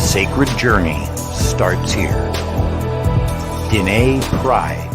sacred journey starts here. Diné Pride.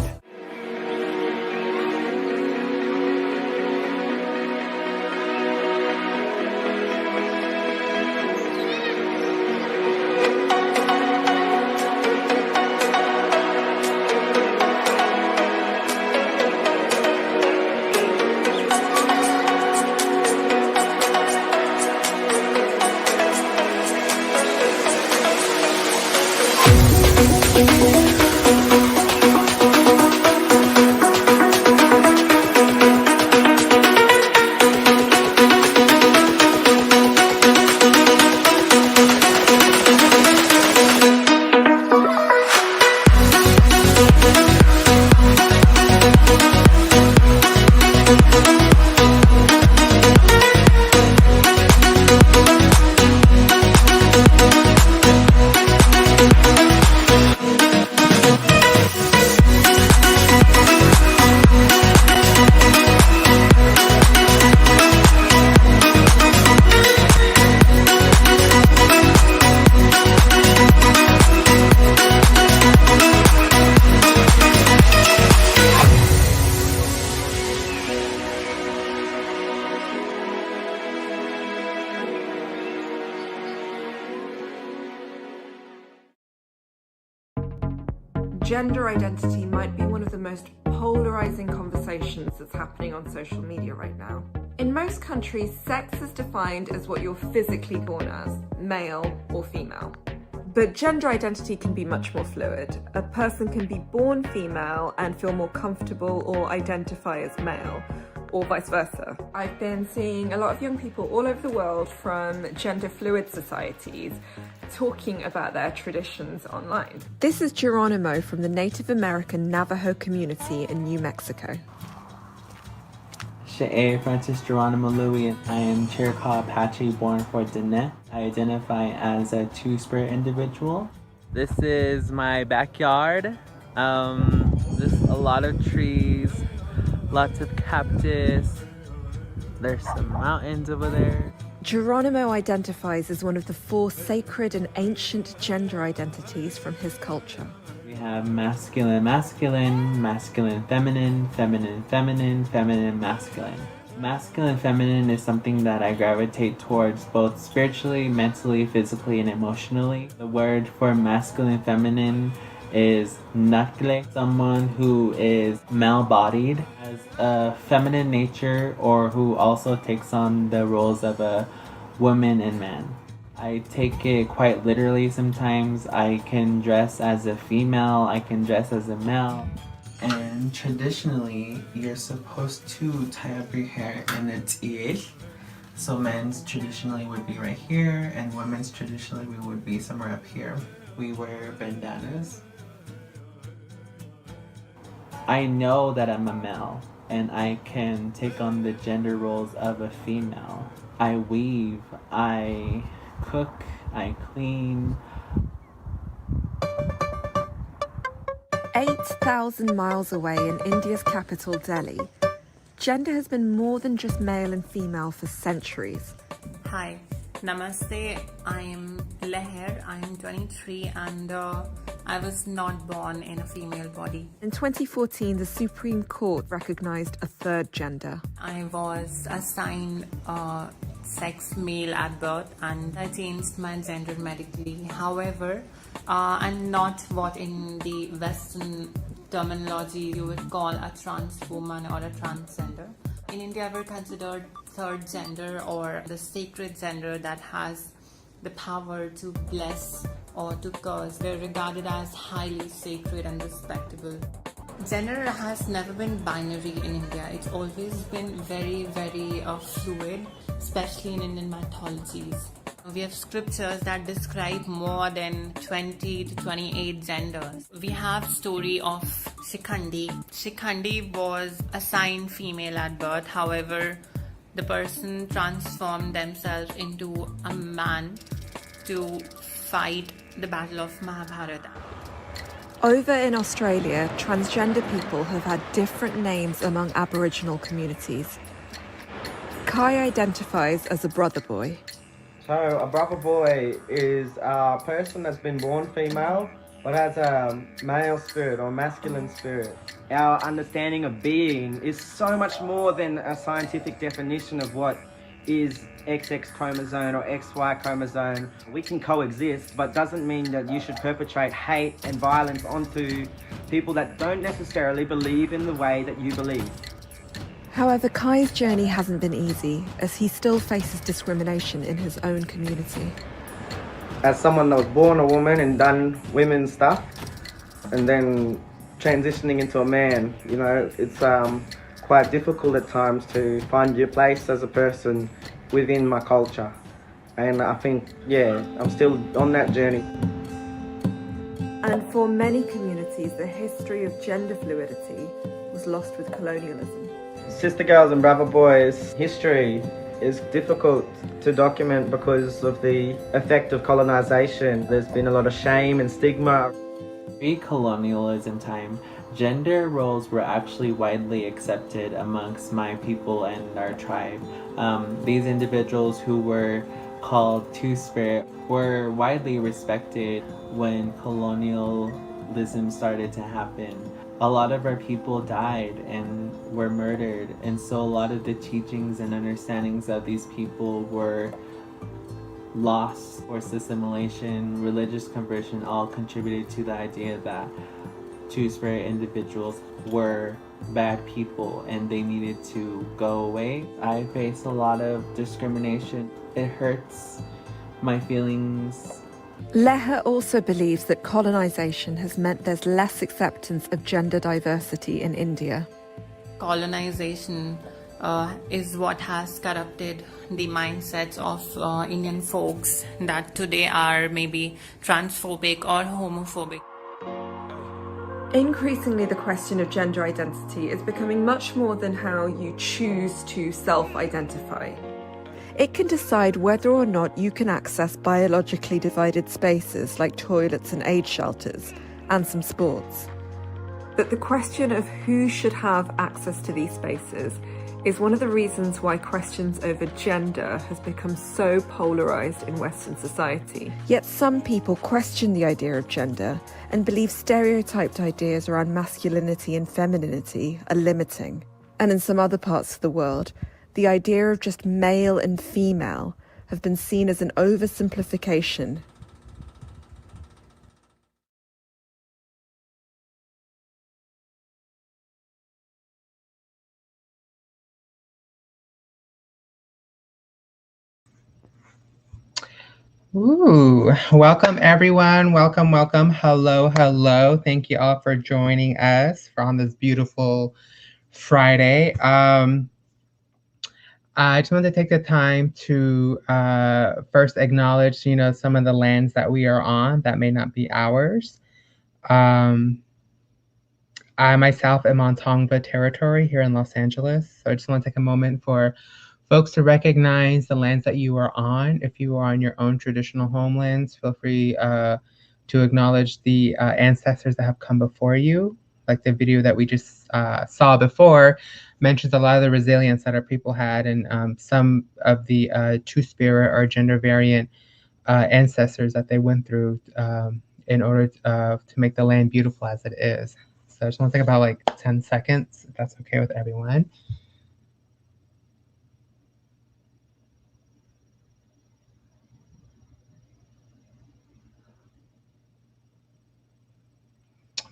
Gender identity might be one of the most polarizing conversations that's happening on social media right now. In most countries, sex is defined as what you're physically born as, male or female. But gender identity can be much more fluid. A person can be born female and feel more comfortable or identify as male, or vice versa. I've been seeing a lot of young people all over the world from gender fluid societies talking about their traditions online. This is Geronimo from the Native American Navajo community in New Mexico. She'e Francis Geronimo Louie, and I am Chiricahua Apache born for Diné. I identify as a two-spirit individual. This is my backyard. There's a lot of trees, lots of cactus. There's some mountains over there. Geronimo identifies as one of the 4 sacred and ancient gender identities from his culture. We have masculine, masculine, masculine, feminine, feminine, feminine, feminine, masculine. Masculine, feminine is something that I gravitate towards both spiritually, mentally, physically, and emotionally. The word for masculine, feminine is nakle, someone who is male-bodied, has a feminine nature, or who also takes on the roles of a woman and man. I take it quite literally sometimes. I can dress as a female, I can dress as a male. And traditionally, you're supposed to tie up your hair in a tiil. So men's traditionally would be right here, and women's traditionally would be somewhere up here. We wear bandanas. I know that I'm a male, and I can take on the gender roles of a female. I weave, I cook, I clean. 8,000 miles away in India's capital, Delhi, gender has been more than just male and female for centuries. Hi, Namaste. I am Leher. I am 23 and I was not born in a female body. In 2014, the Supreme Court recognized a third gender. I was assigned sex male at birth and I changed my gender medically. However, I'm not what in the Western terminology you would call a trans woman or a transgender. In India, we're considered third gender or the sacred gender that has the power to bless or to curse. They're regarded as highly sacred and respectable. Gender has never been binary in India. It's always been very, very fluid, especially in Indian mythologies. We have scriptures that describe more than 20 to 28 genders. We have story of Shikhandi. Shikhandi was assigned female at birth. However, the person transformed themselves into a man to fight the battle of Mahabharata. Over in Australia, transgender people have had different names among Aboriginal communities. Kai identifies as a brother boy. So a brother boy is a person that's been born female but has a male spirit or masculine spirit. Our understanding of being is so much more than a scientific definition of what is XX chromosome or XY chromosome. We can coexist, but doesn't mean that you should perpetrate hate and violence onto people that don't necessarily believe in the way that you believe. However, Kai's journey hasn't been easy, as he still faces discrimination in his own community. As someone that was born a woman and done women's stuff, and then transitioning into a man, you know, it's quite difficult at times to find your place as a person within my culture. And I think, yeah, I'm still on that journey. And for many communities, the history of gender fluidity was lost with colonialism. Sister girls and brother boys, history is difficult to document because of the effect of colonization. There's been a lot of shame and stigma. Pre-colonialism time, gender roles were actually widely accepted amongst my people and our tribe. These individuals who were called Two-Spirit were widely respected when colonialism started to happen. A lot of our people died and were murdered, and so a lot of the teachings and understandings of these people were lost. Forced assimilation, religious conversion all contributed to the idea that Two-Spirit individuals were bad people and they needed to go away. I face a lot of discrimination. It hurts my feelings. Leha also believes that colonization has meant there's less acceptance of gender diversity in India. Colonization is what has corrupted the mindsets of Indian folks that today are maybe transphobic or homophobic. Increasingly, the question of gender identity is becoming much more than how you choose to self-identify. It can decide whether or not you can access biologically divided spaces like toilets and aid shelters, and some sports. But the question of who should have access to these spaces is one of the reasons why questions over gender has become so polarised in Western society. Yet some people question the idea of gender and believe stereotyped ideas around masculinity and femininity are limiting. And in some other parts of the world, the idea of just male and female have been seen as an oversimplification. Ooh, welcome everyone. Welcome, welcome. Hello, hello. Thank you all for joining us on this beautiful Friday. I just want to take the time to first acknowledge, some of the lands that we are on that may not be ours. I myself am on Tongva territory here in Los Angeles. So I just want to take a moment for folks to recognize the lands that you are on. If you are on your own traditional homelands, feel free to acknowledge the ancestors that have come before you. Like the video that we just saw before mentions a lot of the resilience that our people had, and some of the Two-Spirit or gender variant ancestors that they went through in order to make the land beautiful as it is. So I just want to take about like 10 seconds, if that's okay with everyone.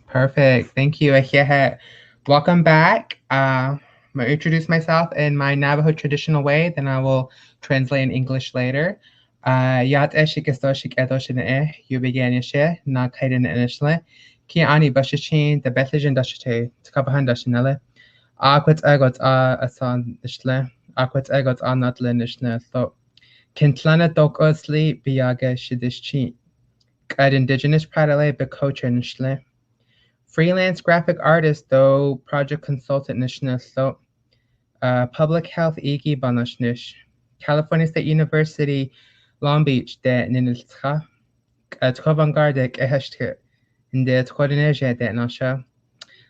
Perfect. Thank you, Ahiahet. Welcome back. I'm going to introduce myself in my Navajo traditional way, then I will translate in English later. Yat eshikestoshik edoshine yubiganishe na kaiden initially. Ki ani bashichin the Bethlehem dashite tkabahan dashinele. Aquat egot asan ishle. Aquat egot anatle nishne. So kintlana dok osli biaga shidishchi. Kad Indigenous Pride becoach nishle. Freelance graphic artist, though project consultant nishna. So public health igi banashnish. California State University, Long Beach, de ninilcha. Tkovangardek eheshke. In the Tkodeneja de nasha.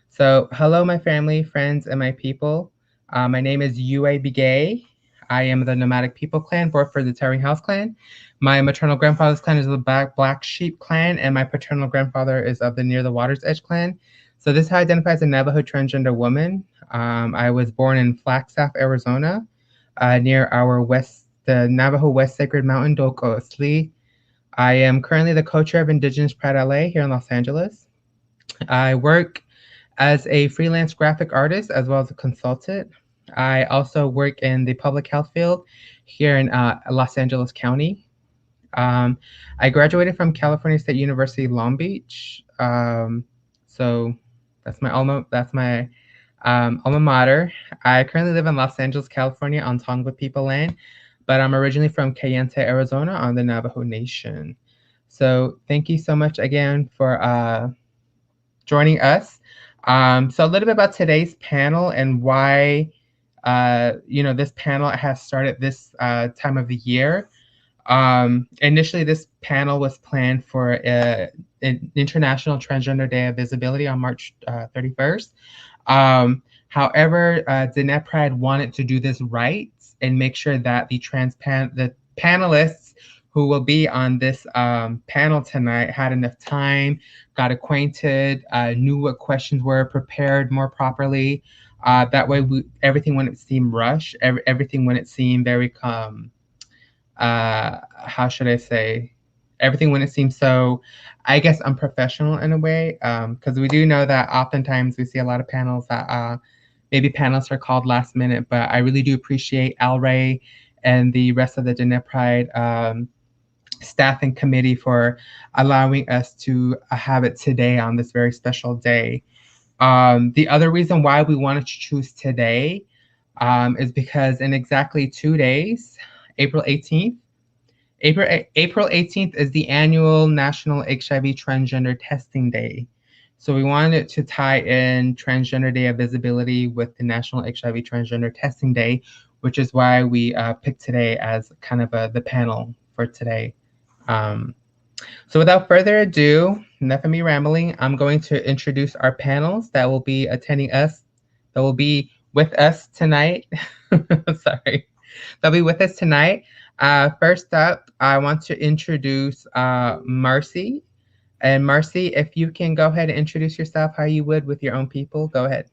So hello, my family, friends, and my people. My name is Yue Bigay. I am the Nomadic People Clan, born for the Towering House Clan. My maternal grandfather's clan is the Black Sheep Clan, and my paternal grandfather is of the Near the Water's Edge Clan. So this is how I identify as a Navajo transgender woman. I was born in Flagstaff, Arizona, near the Navajo West Sacred Mountain, Doko Asli. I am currently the co-chair of Indigenous Pride LA here in Los Angeles. I work as a freelance graphic artist as well as a consultant. I also work in the public health field here in Los Angeles County. I graduated from California State University, Long Beach. So that's my alma mater. I currently live in Los Angeles, California on Tongva people land, but I'm originally from Kayenta, Arizona on the Navajo Nation. So thank you so much again for joining us. So a little bit about today's panel and why this panel has started this time of the year. Initially, this panel was planned for an International Transgender Day of Visibility on March 31st. However, Diné Pride wanted to do this right and make sure that the panelists who will be on this panel tonight had enough time, got acquainted, knew what questions were, prepared more properly. That way, everything wouldn't seem rushed. Everything wouldn't seem very how should I say? Everything wouldn't seem so, I guess, unprofessional in a way, because we do know that oftentimes we see a lot of panels that maybe panelists are called last minute, but I really do appreciate Al Ray and the rest of the Diné Pride staff and committee for allowing us to have it today on this very special day. The other reason why we wanted to choose today is because in exactly 2 days, April 18th is the annual National HIV Transgender Testing Day. So we wanted to tie in Transgender Day of Visibility with the National HIV Transgender Testing Day, which is why we picked today as kind of the panel for today. So without further ado, enough of me rambling, I'm going to introduce our panels that will be with us tonight. Sorry. They'll be with us tonight. First up, I want to introduce Marcy. And Marcy, if you can go ahead and introduce yourself how you would with your own people, go ahead.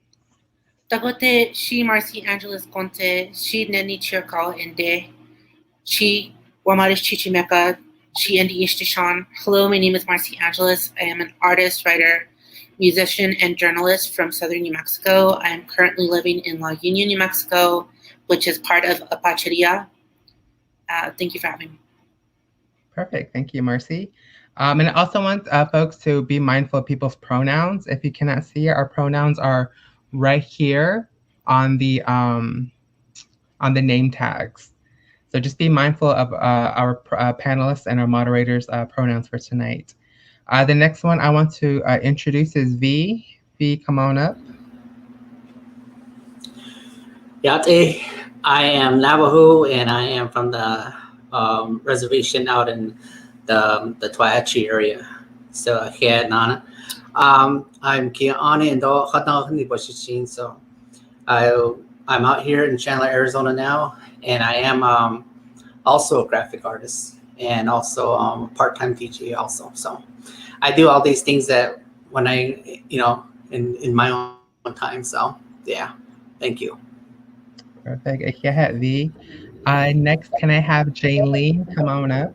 Tagote she Marcy Angeles Conte, she Neni Chirkal Inde, she Wamarish Chichimeka, she Indi Ishtishan. Hello, my name is Marcy Angeles. I am an artist, writer, musician, and journalist from southern New Mexico. I am currently living in La Union, New Mexico, which is part of Apacheria. Thank you for having me. Perfect. Thank you, Marcy. And I also want folks to be mindful of people's pronouns. If you cannot see it, our pronouns are right here on the name tags. So just be mindful of our panelists and our moderators' pronouns for tonight. The next one I want to introduce is V. V, come on up. Yate, I am Navajo, and I am from the reservation out in the Twayachi area. So here, Nana. I'm Kia'ani and Do'Khatna. So I'm out here in Chandler, Arizona now, and I am also a graphic artist and also a part-time DJ also. So I do all these things that when I, in my own time. So yeah, thank you. Perfect. V. Next, can I have Jaylene come on up?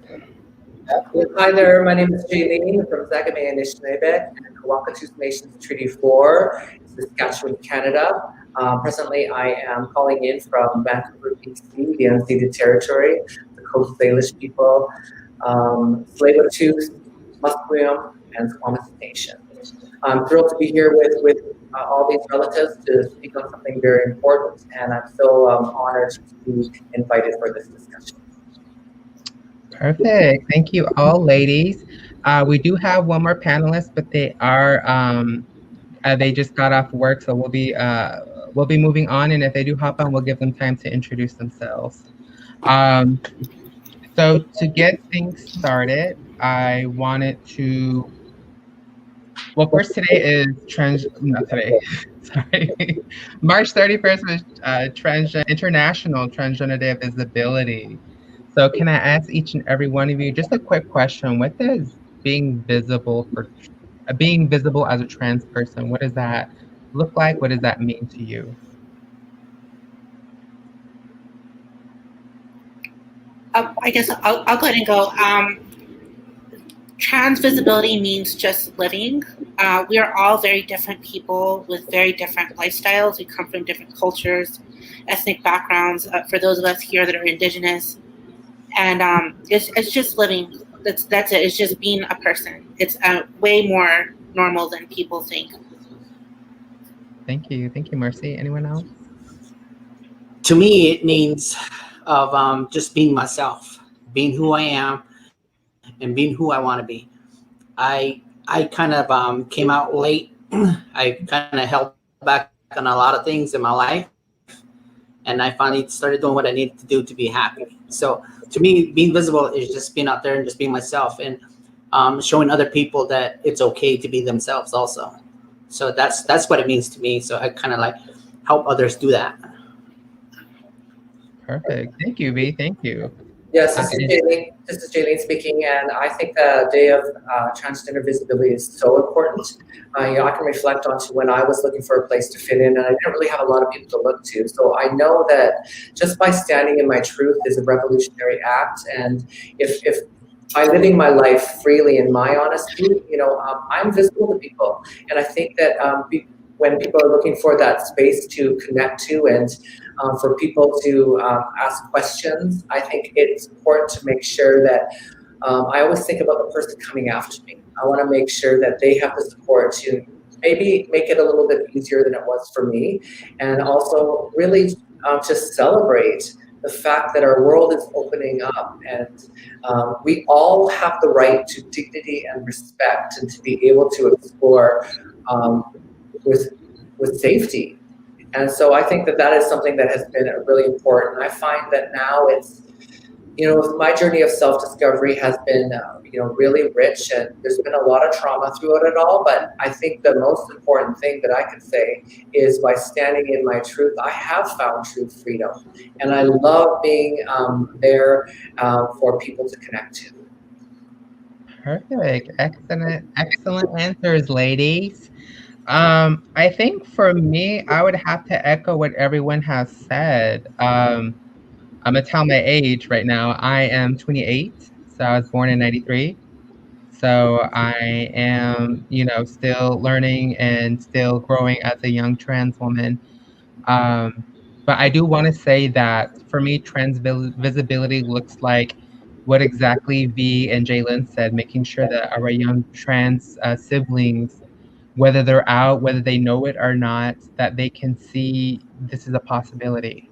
Hi there, my name is Jaylene from Sagamay Anishinaabe and Kawakatus Nations Treaty 4, Saskatchewan, Canada. Presently, I am calling in from Vancouver, BC, the unceded territory, the Coast Salish people, Tsleil-Waututh, Musqueam, and Squamish Nation. I'm thrilled to be here with all these relatives to speak on something very important, and I'm so honored to be invited for this discussion. Perfect. Thank you all, ladies. We do have one more panelist, but they are they just got off work, so we'll be moving on. And if they do hop on, we'll give them time to introduce themselves. So to get things started, I wanted to. Well, first today is sorry. March 31st was International Transgender Day of Visibility. So can I ask each and every one of you just a quick question? What does being visible as a trans person, what does that look like? What does that mean to you? I guess I'll go ahead and go. Trans visibility means just living. We are all very different people with very different lifestyles. We come from different cultures, ethnic backgrounds. For those of us here that are Indigenous, and it's just living. That's it. It's just being a person. It's way more normal than people think. Thank you, Mercy. Anyone else? To me, it means of just being myself, being who I am, and being who I want to be. I kind of came out late. I kind of held back on a lot of things in my life, and I finally started doing what I needed to do to be happy. So to me, being visible is just being out there and just being myself, and showing other people that it's okay to be themselves also. So that's what it means to me. So I kind of like help others do that. Perfect. Thank you, V. Thank you. Yes, this is Jaylene speaking, and I think the Day of Transgender Visibility is so important. I can reflect on to when I was looking for a place to fit in, and I didn't really have a lot of people to look to. So I know that just by standing in my truth is a revolutionary act, and if by living my life freely in my honesty, I'm visible to people, and I think that when people are looking for that space to connect to and for people to ask questions, I think it's important to make sure that I always think about the person coming after me. I want to make sure that they have the support to maybe make it a little bit easier than it was for me, and also really just celebrate the fact that our world is opening up, and we all have the right to dignity and respect, and to be able to explore with safety. And so I think that is something that has been really important. I find that now it's, my journey of self-discovery has been, really rich, and there's been a lot of trauma throughout it all. But I think the most important thing that I could say is by standing in my truth, I have found true freedom. And I love being there for people to connect to. Perfect. Excellent answers, ladies. I think for me, I would have to echo what everyone has said. I'm gonna tell my age right now. I am 28, so I was born in 93. So I am, still learning and still growing as a young trans woman. But I do want to say that for me, trans visibility looks like what exactly V and Jalen said, making sure that our young trans siblings, whether they're out, whether they know it or not, that they can see this is a possibility.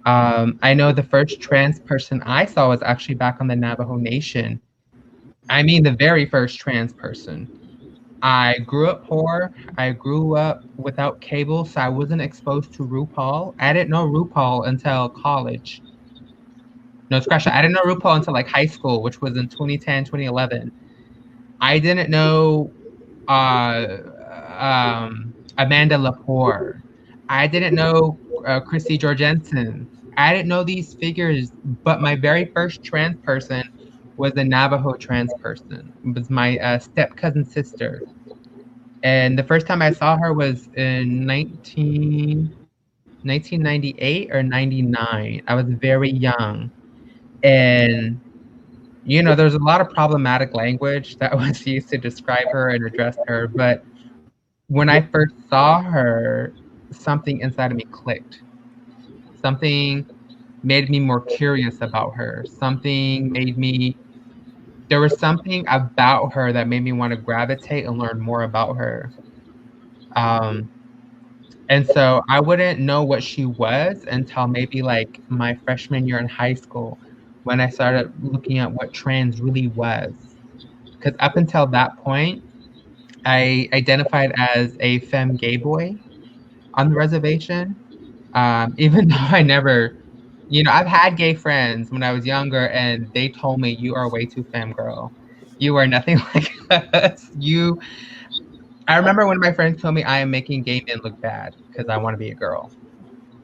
I know the first trans person I saw was actually back on the Navajo Nation. I mean, the very first trans person. I grew up poor. I grew up without cable, so I wasn't exposed to RuPaul. I didn't know RuPaul until college. No, scratch that. I didn't know RuPaul until like high school, which was in 2010, 2011. I didn't know Amanda Lepore. I didn't know Chrissy Jorgensen. I didn't know these figures, but my very first trans person was a Navajo trans person. It was my step cousin sister. And the first time I saw her was in 1998 or 99. I was very young. And, there's a lot of problematic language that was used to describe her and address her. But when I first saw her, something inside of me clicked. Something made me more curious about her. There was something about her that made me want to gravitate and learn more about her. And so I wouldn't know what she was until maybe like my freshman year in high school, when I started looking at what trans really was. Because up until that point, I identified as a femme gay boy on the reservation. Even though I never, I've had gay friends when I was younger, and they told me, you are way too femme girl. You are nothing like us. I remember when my friends told me I am making gay men look bad because I want to be a girl.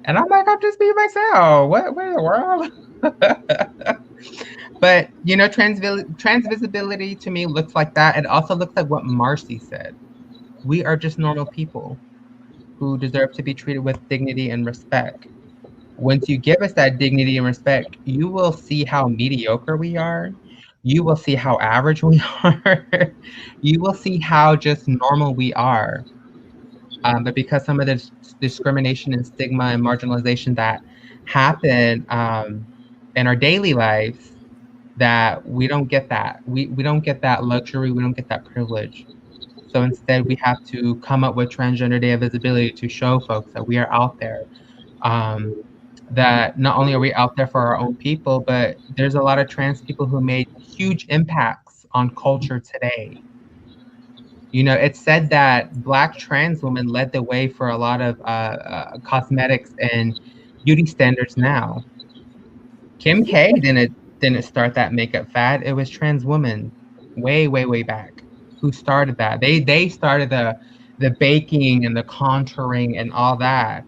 And I'm like, I'm just being myself. What in the world? But, you know, trans visibility to me looks like that. It also looks like what Marcy said. We are just normal people who deserve to be treated with dignity and respect. Once you give us that dignity and respect, you will see how mediocre we are. You will see how average we are. You will see how just normal we are. But because some of the discrimination and stigma and marginalization that happen in our daily lives, that we don't get that. We don't get that luxury. We don't get that privilege. So instead, we have to come up with Transgender Day of Visibility to show folks that we are out there. That not only are we out there for our own people, but there's a lot of trans people who made huge impacts on culture today. You know, it's said that Black trans women led the way for a lot of cosmetics and beauty standards now. Kim K didn't start that makeup fad. It was trans women way back who started that. They started the baking and the contouring and all that.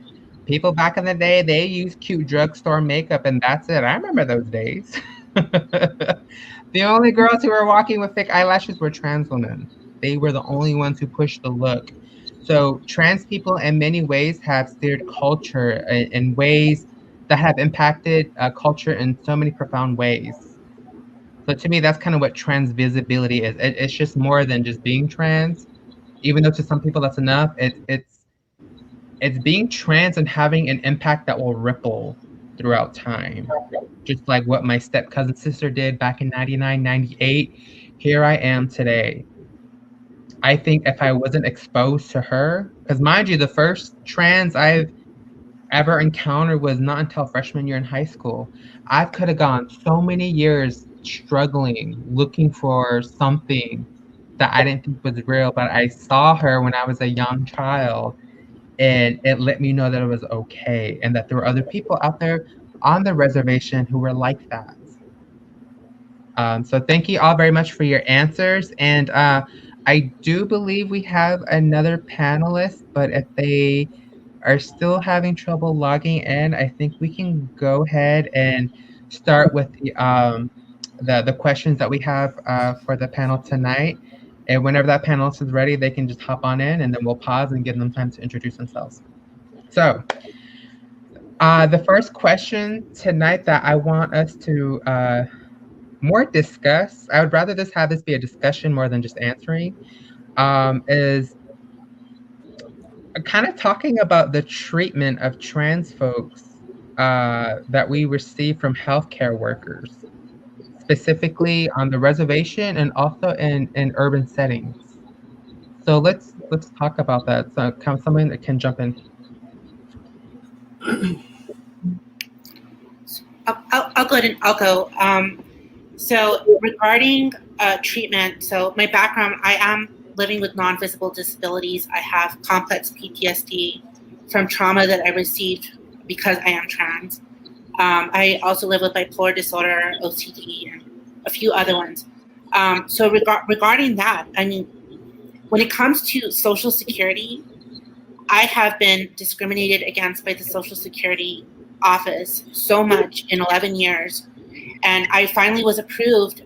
People back in the day, they used cute drugstore makeup and that's it. I remember those days. The only girls who were walking with fake eyelashes were trans women. They were the only ones who pushed the look. So trans people in many ways have steered culture in ways that have impacted culture in so many profound ways. So to me, that's kind of what trans visibility is. It's just more than just being trans, even though to some people that's enough. It's being trans and having an impact that will ripple throughout time. Just like what my step cousin sister did back in 99, 98. Here I am today. I think if I wasn't exposed to her, because mind you, the first trans I've ever encountered was not until freshman year in high school. I could have gone so many years struggling, looking for something that I didn't think was real, but I saw her when I was a young child, and it let me know that it was okay, and that there were other people out there on the reservation who were like that. So thank you all very much for your answers. And I do believe we have another panelist, but if they are still having trouble logging in, I think we can go ahead and start with the questions that we have for the panel tonight. And whenever that panelist is ready, they can just hop on in, and then we'll pause and give them time to introduce themselves. So the first question tonight that I want us to more discuss, I would rather have this be a discussion more than just answering, is kind of talking about the treatment of trans folks that we receive from healthcare workers, specifically on the reservation and also in urban settings. So let's talk about that. So someone that can jump in. I'll go ahead and I'll go. So regarding treatment, so my background, I am living with non-visible disabilities. I have complex PTSD from trauma that I received because I am trans. I also live with bipolar disorder, OCD, and a few other ones. So regarding that, I mean, when it comes to Social Security, I have been discriminated against by the Social Security office so much in 11 years. And I finally was approved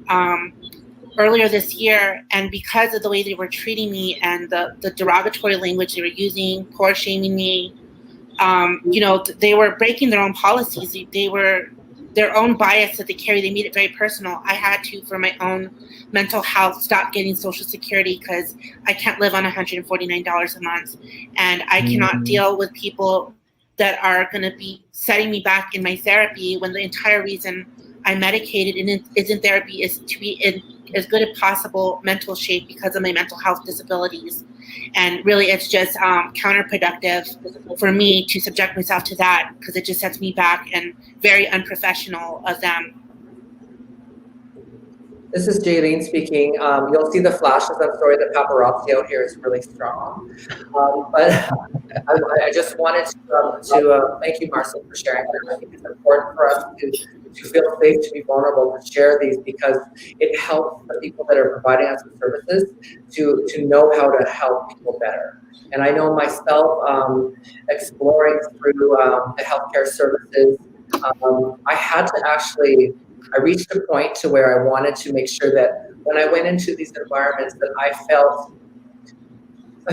earlier this year. And because of the way they were treating me and the derogatory language they were using, poor shaming me, they were breaking their own policies. They were their own bias that they carry. They made it very personal. I had to, for my own mental health, stop getting Social Security because I can't live on $149 a month. And I cannot deal with people that are going to be setting me back in my therapy when the entire reason I'm medicated and is in therapy is to be in as good as possible mental shape because of my mental health disabilities. And really, it's just counterproductive for me to subject myself to that because it just sets me back and very unprofessional of them. This is Jaylene speaking. You'll see the flashes. I'm sorry, the paparazzi out here is really strong. But I just wanted to thank you, Marcel, for sharing that. I think it's important for us to feel safe to be vulnerable, to share these, because it helps the people that are providing us with services to know how to help people better. And I know myself, exploring through the healthcare services, I reached a point to where I wanted to make sure that when I went into these environments that I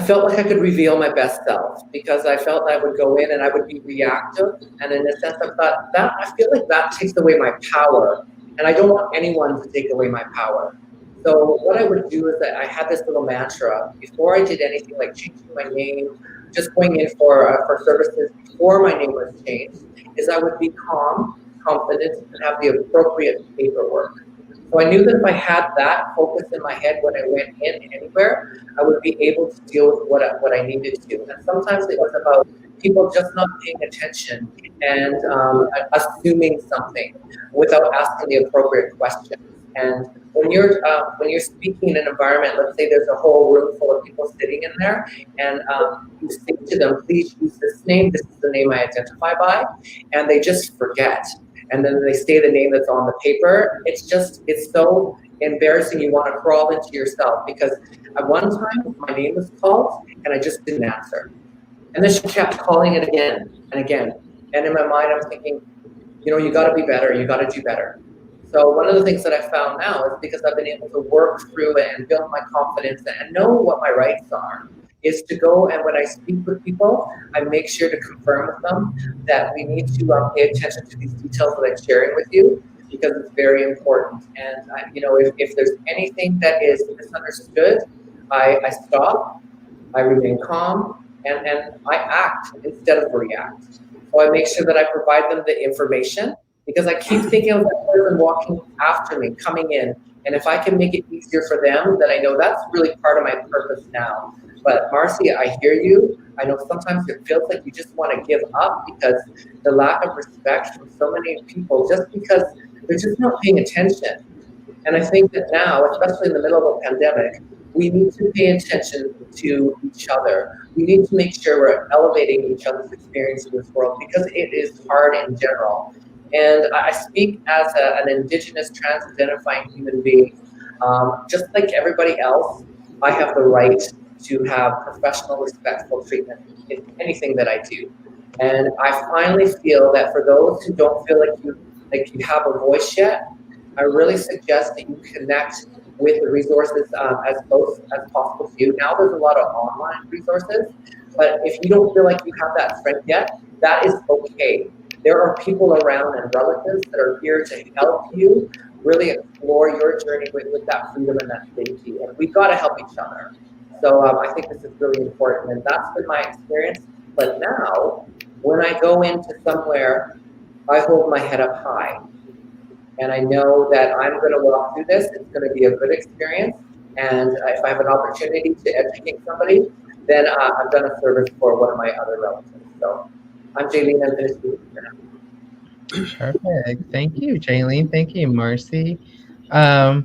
felt like I could reveal my best self, because I felt I would go in and I would be reactive. And in a sense, I thought that I feel like that takes away my power, and I don't want anyone to take away my power. So what I would do is that I had this little mantra before I did anything, like changing my name, just going in for services before my name was changed, is I would be calm, confident, and have the appropriate paperwork. So I knew that if I had that focus in my head when I went in anywhere, I would be able to deal with what I needed to. And sometimes it was about people just not paying attention and assuming something without asking the appropriate questions. And when you're speaking in an environment, let's say there's a whole room full of people sitting in there, and you say to them, please use this name, this is the name I identify by, and they just forget. And then they say the name that's on the paper. It's so embarrassing. You want to crawl into yourself, because at one time my name was called and I just didn't answer. And then she kept calling it again and again. And in my mind, I'm thinking, you got to be better. You got to do better. So one of the things that I found now is, because I've been able to work through it and build my confidence and know what my rights are, is to go, and when I speak with people, I make sure to confirm with them that we need to pay attention to these details that I'm sharing with you, because it's very important. And if there's anything that is misunderstood, I stop, I remain calm, and I act instead of react. So I make sure that I provide them the information, because I keep thinking of that person walking after me, coming in, and if I can make it easier for them, then I know that's really part of my purpose now. But Marcy, I hear you. I know sometimes it feels like you just want to give up, because the lack of respect from so many people, just because they're just not paying attention. And I think that now, especially in the middle of a pandemic, we need to pay attention to each other. We need to make sure we're elevating each other's experience in this world, because it is hard in general. And I speak as an Indigenous Trans identifying human being. Just like everybody else, I have the right to have professional, respectful treatment in anything that I do. And I finally feel that for those who don't feel like you have a voice yet, I really suggest that you connect with the resources as close as possible to you. Now there's a lot of online resources, but if you don't feel like you have that strength yet, that is okay. There are people around and relatives that are here to help you really explore your journey with that freedom and that safety. And we've got to help each other. So I think this is really important, and that's been my experience. But now, when I go into somewhere, I hold my head up high. And I know that I'm going to walk through this. It's going to be a good experience. And if I have an opportunity to educate somebody, then I've done a service for one of my other relatives. So I'm Jaylene. I'm finished speaking for now. Perfect. Thank you, Jaylene. Thank you, Marcy. Yeah,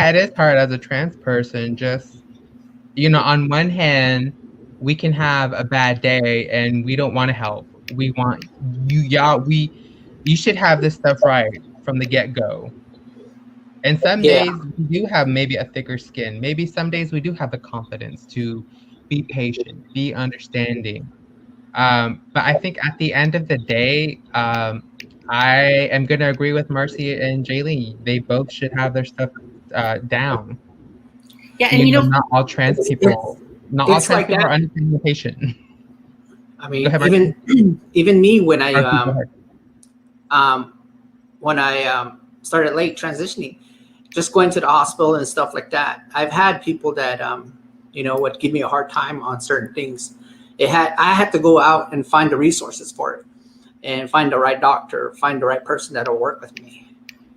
it is hard as a trans person. Just, on one hand, we can have a bad day and we don't want to help. We want you should have this stuff right from the get-go. And some days we do have maybe a thicker skin. Maybe some days we do have the confidence to be patient, be understanding. But I think at the end of the day, I am going to agree with Marcy and Jaylene. They both should have their stuff down. Yeah, and not all trans people, are understanding the patient. I mean, even me, when I started late transitioning, just going to the hospital and stuff like that, I've had people that would give me a hard time on certain things. I had to go out and find the resources for it, and find the right doctor, find the right person that'll work with me.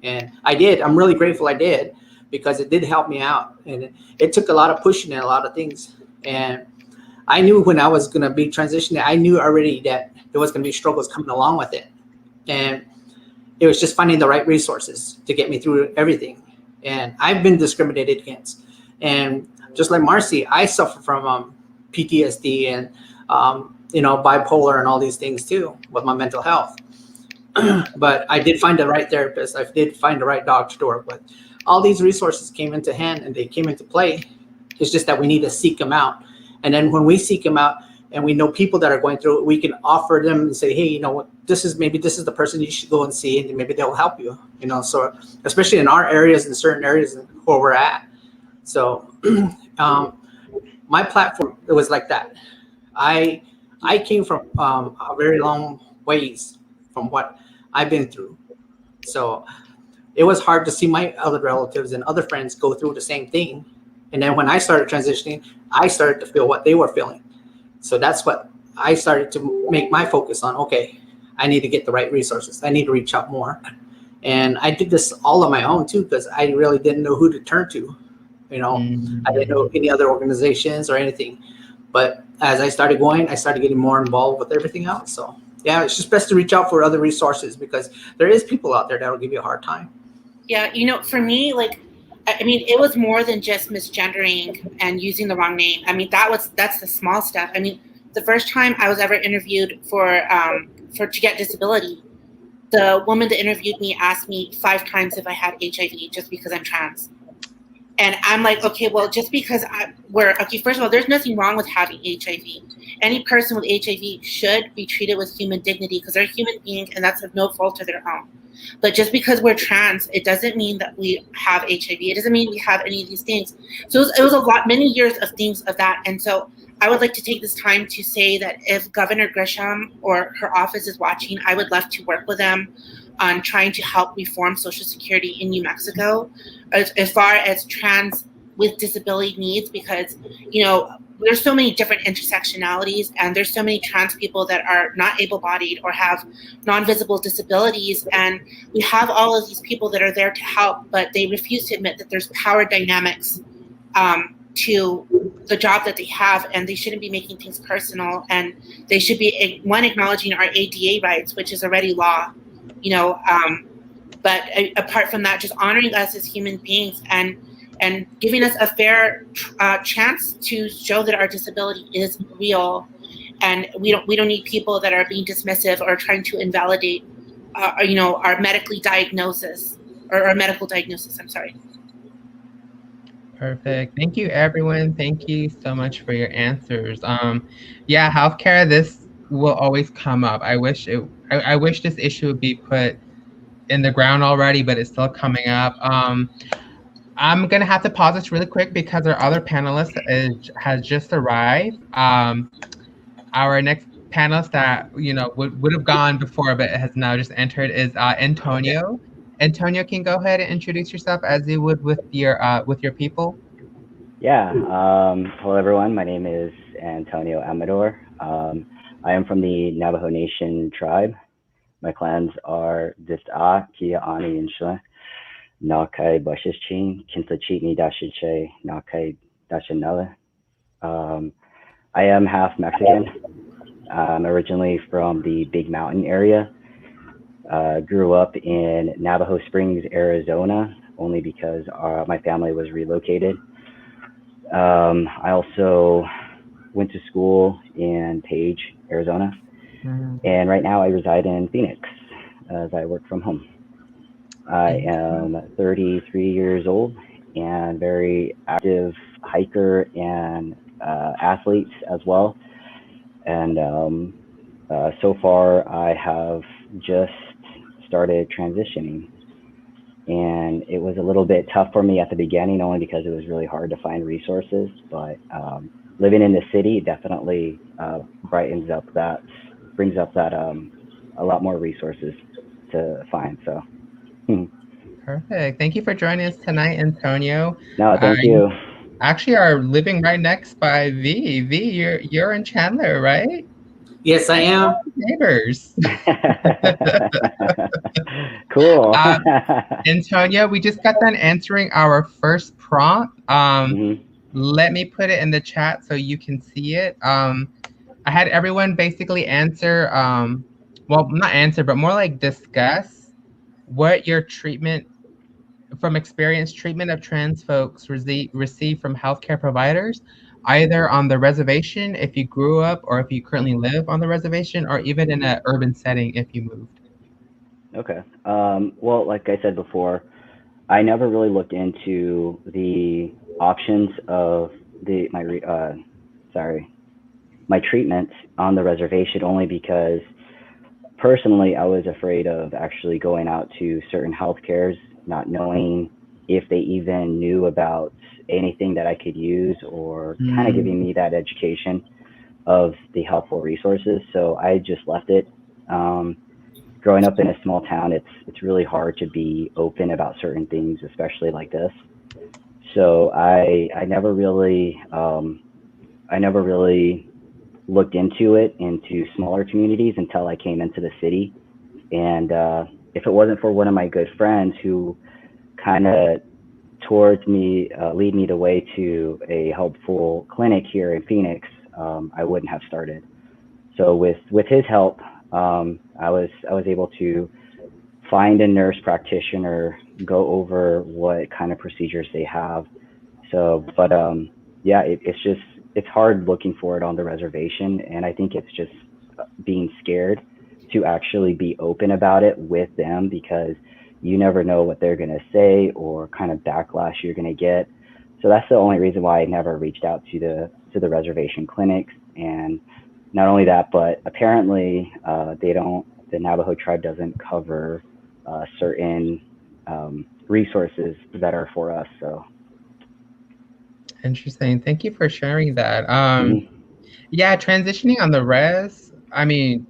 And I did. I'm really grateful I did, because it did help me out. And it took a lot of pushing and a lot of things. And I knew when I was going to be transitioning, I knew already that there was going to be struggles coming along with it. And it was just finding the right resources to get me through everything. And I've been discriminated against. And just like Marcy, I suffer from PTSD and, bipolar and all these things too with my mental health. But I did find the right therapist. I did find the right doctor to work with. All these resources came into hand and they came into play. It's just that we need to seek them out. And then when we seek them out and we know people that are going through it, we can offer them and say, hey, you know what, this is the person you should go and see, and maybe they'll help you. You know, so especially in our areas, in certain areas where we're at. So my platform, it was like that. I came from a very long ways from what I've been through. So it was hard to see my other relatives and other friends go through the same thing. And then when I started transitioning, I started to feel what they were feeling. So that's what I started to make my focus on. Okay, I need to get the right resources. I need to reach out more. And I did this all on my own too, because I really didn't know who to turn to. You know, I didn't know any other organizations or anything. But as I started going, I started getting more involved with everything else. So yeah, it's just best to reach out for other resources, because there is people out there that will give you a hard time. Yeah, you know, for me, like, I mean, it was more than just misgendering and using the wrong name. I mean, that's the small stuff. I mean, the first time I was ever interviewed to get disability, the woman that interviewed me asked me 5 times if I had HIV just because I'm trans. And I'm like, okay, well, just because first of all, there's nothing wrong with having HIV. Any person with HIV should be treated with human dignity because they're a human being and that's of no fault of their own. But just because we're trans, it doesn't mean that we have HIV. It doesn't mean we have any of these things. So it was many years of things of that. And so I would like to take this time to say that if Governor Grisham or her office is watching, I would love to work with them on trying to help reform Social Security in New Mexico as far as trans with disability needs, because, you know, there's so many different intersectionalities and there's so many trans people that are not able-bodied or have non-visible disabilities. And we have all of these people that are there to help, but they refuse to admit that there's power dynamics to the job that they have, and they shouldn't be making things personal. And they should be, one, acknowledging our ADA rights, which is already law, you know, but apart from that, just honoring us as human beings and giving us a fair chance to show that our disability is real, and we don't need people that are being dismissive or trying to invalidate, you know, our medical diagnosis. I'm sorry. Perfect. Thank you, everyone. Thank you so much for your answers. Yeah, healthcare. This will always come up. I wish this issue would be put in the ground already, but it's still coming up. I'm gonna have to pause this really quick because our other panelist has just arrived. Our next panelist that would have gone before but has now just entered is Antonio. Antonio, can you go ahead and introduce yourself as you would with your people? Yeah. Hello, everyone. My name is Antonio Amador. I am from the Navajo Nation tribe. My clans are Dista, Kia, Ani, and Shla. Nakai Bashishchin, Kinsachitni Dashiche, Nakai Dashanella. I am half Mexican. I'm originally from the Big Mountain area. Grew up in Navajo Springs, Arizona, only because my family was relocated. I also went to school in Page, Arizona. And right now I reside in Phoenix as I work from home. I am 33 years old and very active hiker and athlete as well. And so far I have just started transitioning. And it was a little bit tough for me at the beginning, only because it was really hard to find resources. But living in the city definitely brings up that a lot more resources to find. So. Perfect. Thank you for joining us tonight, Antonio. No, thank you. Actually are living right next by V. V, you're in Chandler, right? Yes, I am. Neighbors. Cool. Antonio, we just got done answering our first prompt. Let me put it in the chat so you can see it. I had everyone basically answer, well, not answer, but more like discuss what your treatment of trans folks receive from healthcare providers, either on the reservation if you grew up or if you currently live on the reservation, or even in an urban setting if you moved. Okay. Well, like I said before, I never really looked into the options of my treatments on the reservation, only because personally I was afraid of actually going out to certain health cares, not knowing if they even knew about anything that I could use, or kind of giving me that education of the helpful resources. So I just left it. Growing up in a small town, it's really hard to be open about certain things, especially like this. So I never really looked into smaller communities until I came into the city. And if it wasn't for one of my good friends who kind of towards me, lead me the way to a helpful clinic here in Phoenix, I wouldn't have started. So with his help, I was able to find a nurse practitioner, go over what kind of procedures they have. So, but yeah, it's hard looking for it on the reservation, and I think it's just being scared to actually be open about it with them, because you never know what they're going to say or kind of backlash you're going to get. So that's the only reason why I never reached out to the reservation clinics. And not only that, but apparently the Navajo tribe doesn't cover certain resources that are for us. So Interesting. Thank you for sharing that. mhm. Yeah, transitioning on the res. I mean,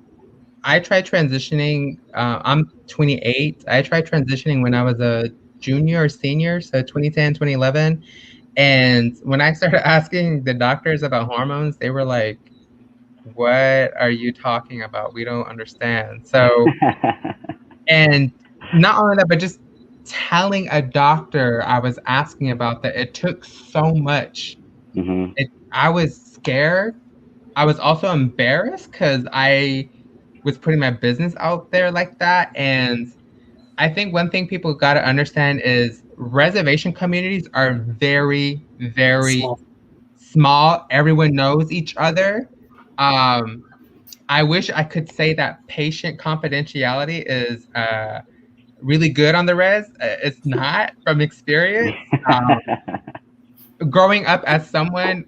I tried transitioning. I'm 28. I tried transitioning when I was a junior or senior, so 2010, 2011. And when I started asking the doctors about hormones, they were like, "What are you talking about? We don't understand." So, and not only that, but just telling a doctor I was asking about that, it took so much. Mhm. I was scared. I was also embarrassed because I was putting my business out there like that. And I think one thing people got to understand is reservation communities are very, very small. Everyone knows each other. Um, I wish I could say that patient confidentiality is really good on the res. It's not from experience. Growing up as someone,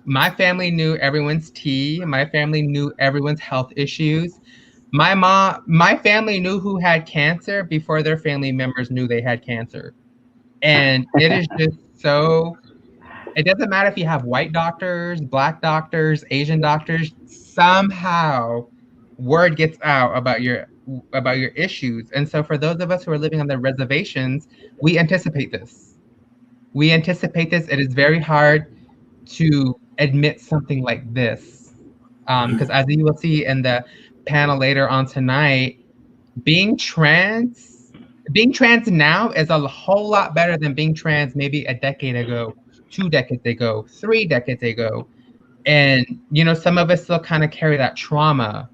my family knew everyone's tea. My family knew everyone's health issues. My family knew who had cancer before their family members knew they had cancer. And it is just so, it doesn't matter if you have white doctors, black doctors, Asian doctors, somehow word gets out about your issues. And so for those of us who are living on the reservations, we anticipate this. We anticipate this. It is very hard to admit something like this. Because as you will see in the panel later on tonight, being trans, being trans now is a whole lot better than being trans maybe a decade ago, 2 decades ago, 3 decades ago. And, you know, some of us still kind of carry that trauma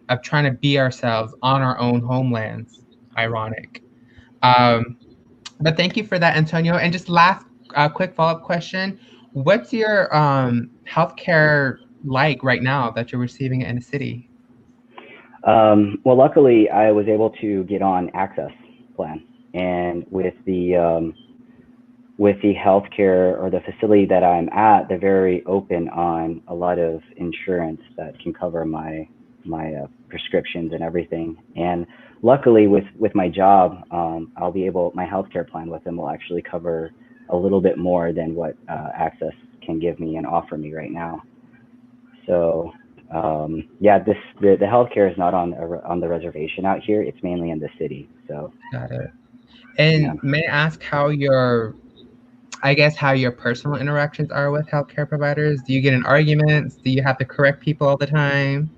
of trying to be ourselves on our own homelands. Ironic. But thank you for that, Antonio. And just last quick follow-up question. What's your healthcare like right now that you're receiving in the city? Well, luckily, I was able to get on Access plan, and with the healthcare or the facility that I'm at, they're very open on a lot of insurance that can cover my prescriptions and everything. And luckily, with my job, I'll be able, my healthcare plan with them will actually cover a little bit more than what Access can give me and offer me right now. So yeah, the healthcare is not on the reservation out here. It's mainly in the city. So Got it. And yeah. may I ask how your personal interactions are with healthcare providers? Do you get in arguments? Do you have to correct people all the time?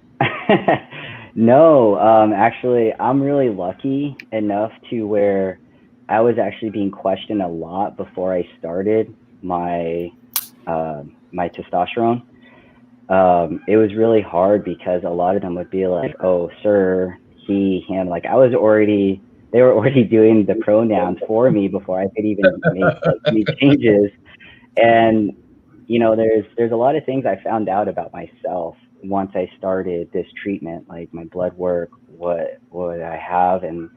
No, actually, I'm really lucky enough to where I was actually being questioned a lot before I started my my testosterone. It was really hard because a lot of them would be like, "Oh, sir, he, him." Like they were already doing the pronouns for me before I could even make any changes. And you know, there's a lot of things I found out about myself once I started this treatment, like my blood work, what I have and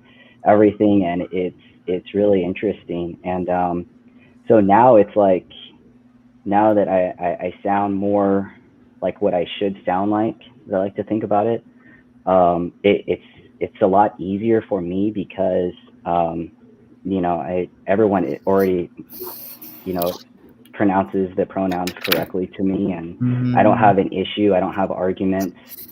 everything, and it's really interesting. And so now it's like, now that I sound more like what I should sound like, as I like to think about it, it's a lot easier for me because everyone already pronounces the pronouns correctly to me, and I don't have an issue. I don't have arguments.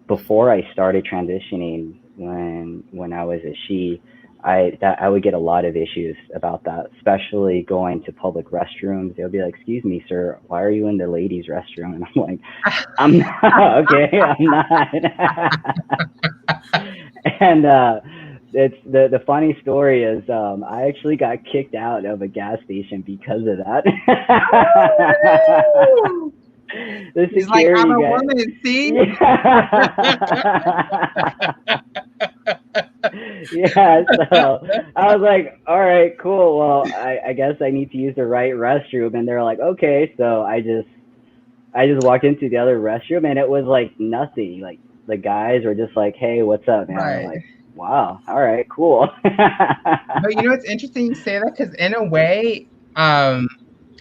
Before I started transitioning, when I was a she, I would get a lot of issues about that, especially going to public restrooms. They'll be like, "Excuse me, sir, why are you in the ladies' restroom?" And I'm like, "I'm not okay. I'm not." And it's the funny story is I actually got kicked out of a gas station because of that. The He's like, security I'm a guy. woman, see? Yeah, so I was like, all right, cool. Well, I guess I need to use the right restroom, and they're like, okay. So I just walked into the other restroom, and it was like nothing. Like the guys were just like, hey, what's up, man? Right. I'm like, wow, all right, cool. But you know, it's interesting you say that, because in a way,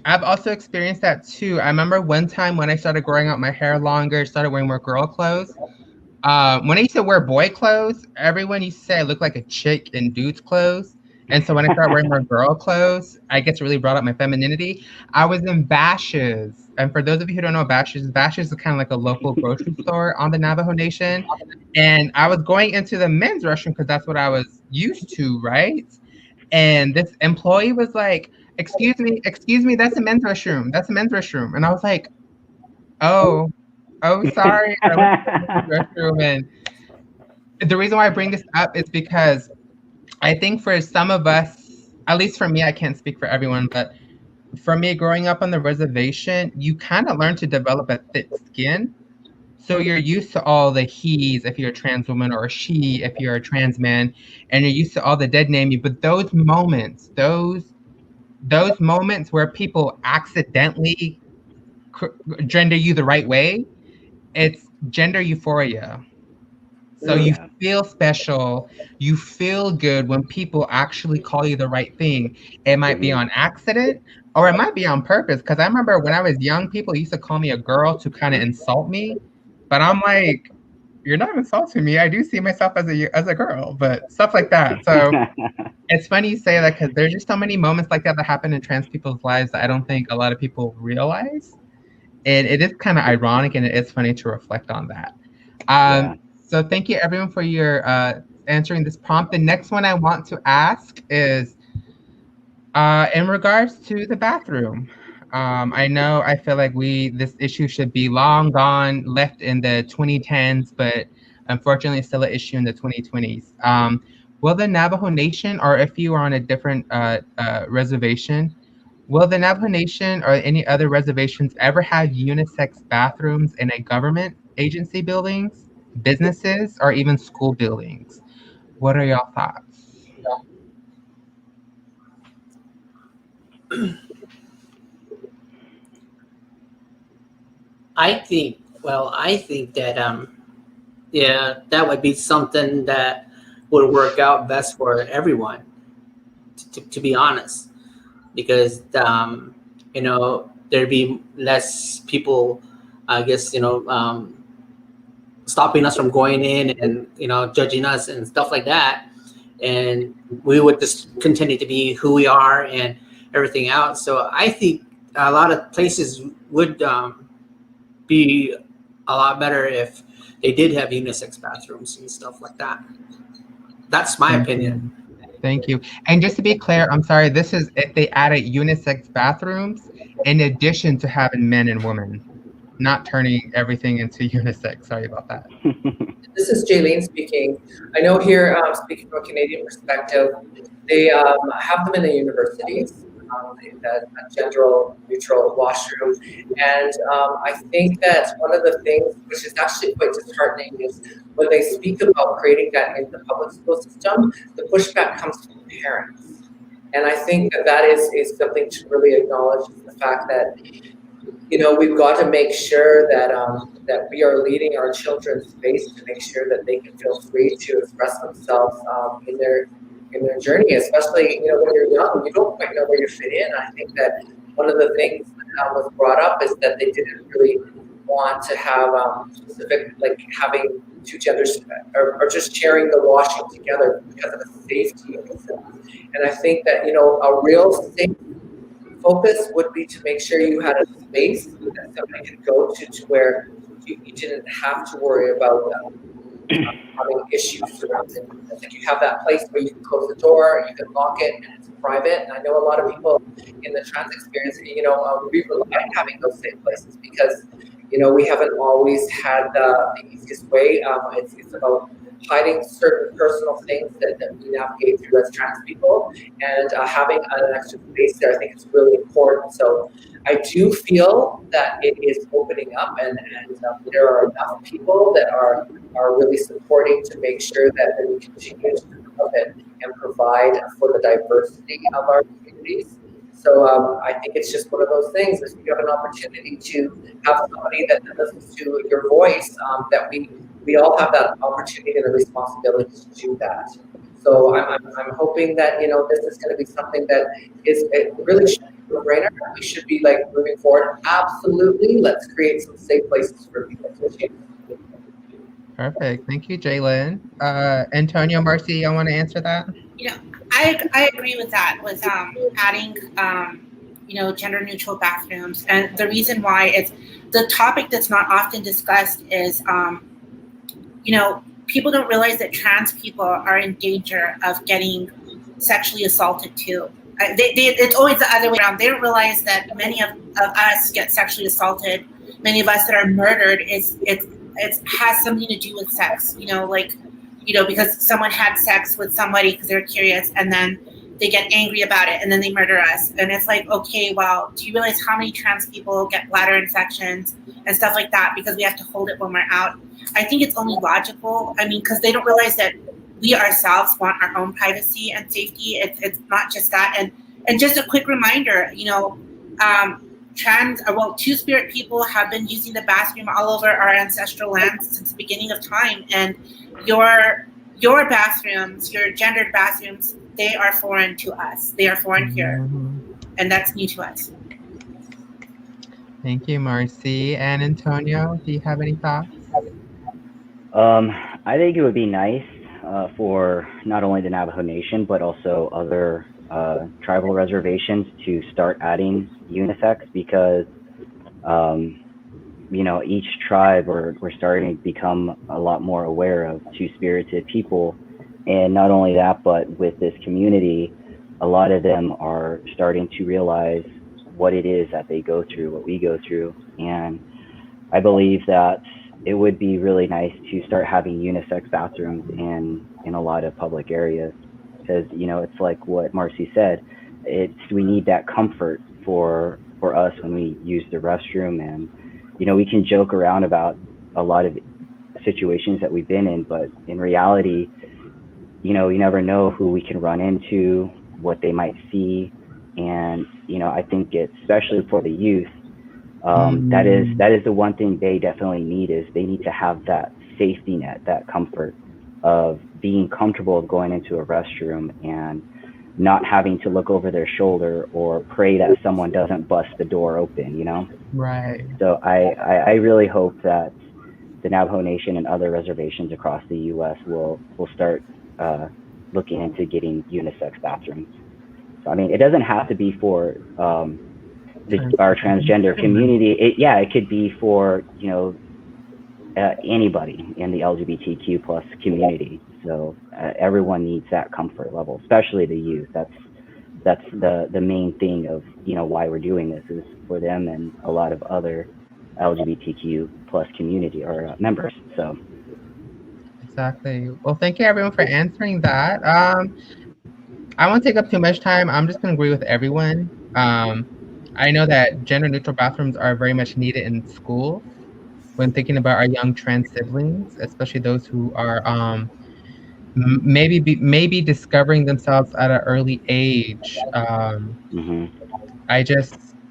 I've also experienced that too. I remember one time when I started growing out my hair longer, started wearing more girl clothes. When I used to wear boy clothes, everyone used to say I looked like a chick in dude's clothes. And so when I started wearing more girl clothes, I guess it really brought up my femininity. I was in Bash's. And for those of you who don't know Bash's is kind of like a local grocery store on the Navajo Nation. And I was going into the men's restroom because that's what I was used to, right? And this employee was like, excuse me, that's a men's restroom. That's a men's restroom. And I was like, oh, sorry. I went to the men's restroom. And the reason why I bring this up is because I think for some of us, at least for me, I can't speak for everyone, but for me, growing up on the reservation, you kind of learn to develop a thick skin. So you're used to all the he's if you're a trans woman, or a she if you're a trans man, and you're used to all the dead naming. But those moments where people accidentally gender you the right way, it's gender euphoria. So you feel special, you feel good when people actually call you the right thing. It might be on accident, or it might be on purpose. Because I remember when I was young, people used to call me a girl to kind of insult me. But I'm like, you're not insulting me. I do see myself as a girl, but stuff like that. So it's funny you say that, because there's just so many moments like that happen in trans people's lives that I don't think a lot of people realize. And it is kind of ironic, and it is funny to reflect on that. So thank you everyone for your answering this prompt. The next one I want to ask is in regards to the bathroom. I feel like this issue should be long gone, left in the 2010s, but unfortunately it's still an issue in the 2020s. Will the Navajo Nation, or if you are on a different reservation, will the Navajo Nation or any other reservations ever have unisex bathrooms in a government agency buildings, businesses, or even school buildings? What are your thoughts? I think that that would be something that would work out best for everyone, to be honest, because there'd be less people, I guess, stopping us from going in and judging us and stuff like that, and we would just continue to be who we are and everything else. So I think a lot of places would be a lot better if they did have unisex bathrooms and stuff like that. That's my opinion. Thank you. And just to be clear, I'm sorry, this is if they added unisex bathrooms in addition to having men and women, not turning everything into unisex. Sorry about that. This is Jaylene speaking. I know here, speaking from a Canadian perspective, they have them in the universities, in a gender neutral washroom. And I think that one of the things which is actually quite disheartening is when they speak about creating that in the public school system, the pushback comes from parents. And I think that is something to really acknowledge, the fact that we've got to make sure that that we are leading our children's space to make sure that they can feel free to express themselves in their journey, especially when you're young, you don't quite know where you fit in. I think that one of the things that was brought up is that they didn't really want to have specific, like having two genders or just sharing the washing together because of a safety reason. And I think that a real safe focus would be to make sure you had a space that somebody could go to where you didn't have to worry about having issues surrounding it. I think you have that place where you can close the door, you can lock it, and it's private. And I know a lot of people in the trans experience, we rely on having those safe places because, we haven't always had the easiest way. It's about hiding certain personal things that we navigate through as trans people, and having an extra space there, I think is really important. So I do feel that it is opening up, and there are enough people that are really supporting to make sure that we continue to develop it and provide for the diversity of our communities. So I think it's just one of those things. If you have an opportunity to have somebody that listens to your voice, that we all have that opportunity and the responsibility to do that. So I'm hoping that this is going to be something that it really should be a no-brainer. We should be like moving forward. Absolutely, let's create some safe places for people to achieve. Perfect. Thank you, Jalen. Antonio, Marcy, I want to answer that. I agree with that, with adding, gender neutral bathrooms. And the reason why it's the topic that's not often discussed is, people don't realize that trans people are in danger of getting sexually assaulted too. It's always the other way around. They don't realize that many of us get sexually assaulted. Many of us that are murdered, it has something to do with sex, because someone had sex with somebody because they're curious, and then they get angry about it, and then they murder us. And it's like, okay, well, do you realize how many trans people get bladder infections and stuff like that because we have to hold it when we're out? I think it's only logical. I mean, because they don't realize that we ourselves want our own privacy and safety. It's not just that. And just a quick reminder, Two-Spirit people have been using the bathroom all over our ancestral lands since the beginning of time. And your bathrooms, your gendered bathrooms, they are foreign to us. They are foreign here. And that's new to us. Thank you, Marcy. And Antonio, do you have any thoughts? I think it would be nice for not only the Navajo Nation, but also other tribal reservations to start adding unisex because, each tribe we're starting to become a lot more aware of two-spirited people. And not only that, but with this community, a lot of them are starting to realize what it is that they go through, what we go through. And I believe that it would be really nice to start having unisex bathrooms in a lot of public areas because, it's like what Marcy said, we need that comfort for us when we use the restroom. And, we can joke around about a lot of situations that we've been in, but in reality, you never know who we can run into, what they might see. And, I think especially for the youth, that is the one thing they definitely need is they need to have that safety net, that comfort of being comfortable of going into a restroom and not having to look over their shoulder or pray that someone doesn't bust the door open, Right. So I really hope that the Navajo Nation and other reservations across the U.S. will start looking into getting unisex bathrooms. So, I mean, it doesn't have to be for our transgender community. It could be for, anybody in the LGBTQ plus community. So everyone needs that comfort level, especially the youth. That's the main thing of, why we're doing this is for them and a lot of other LGBTQ plus community or members. So. Exactly. Well, thank you everyone for answering that. I won't take up too much time. I'm just going to agree with everyone. I know that gender neutral bathrooms are very much needed in schools when thinking about our young trans siblings, especially those who are maybe discovering themselves at an early age.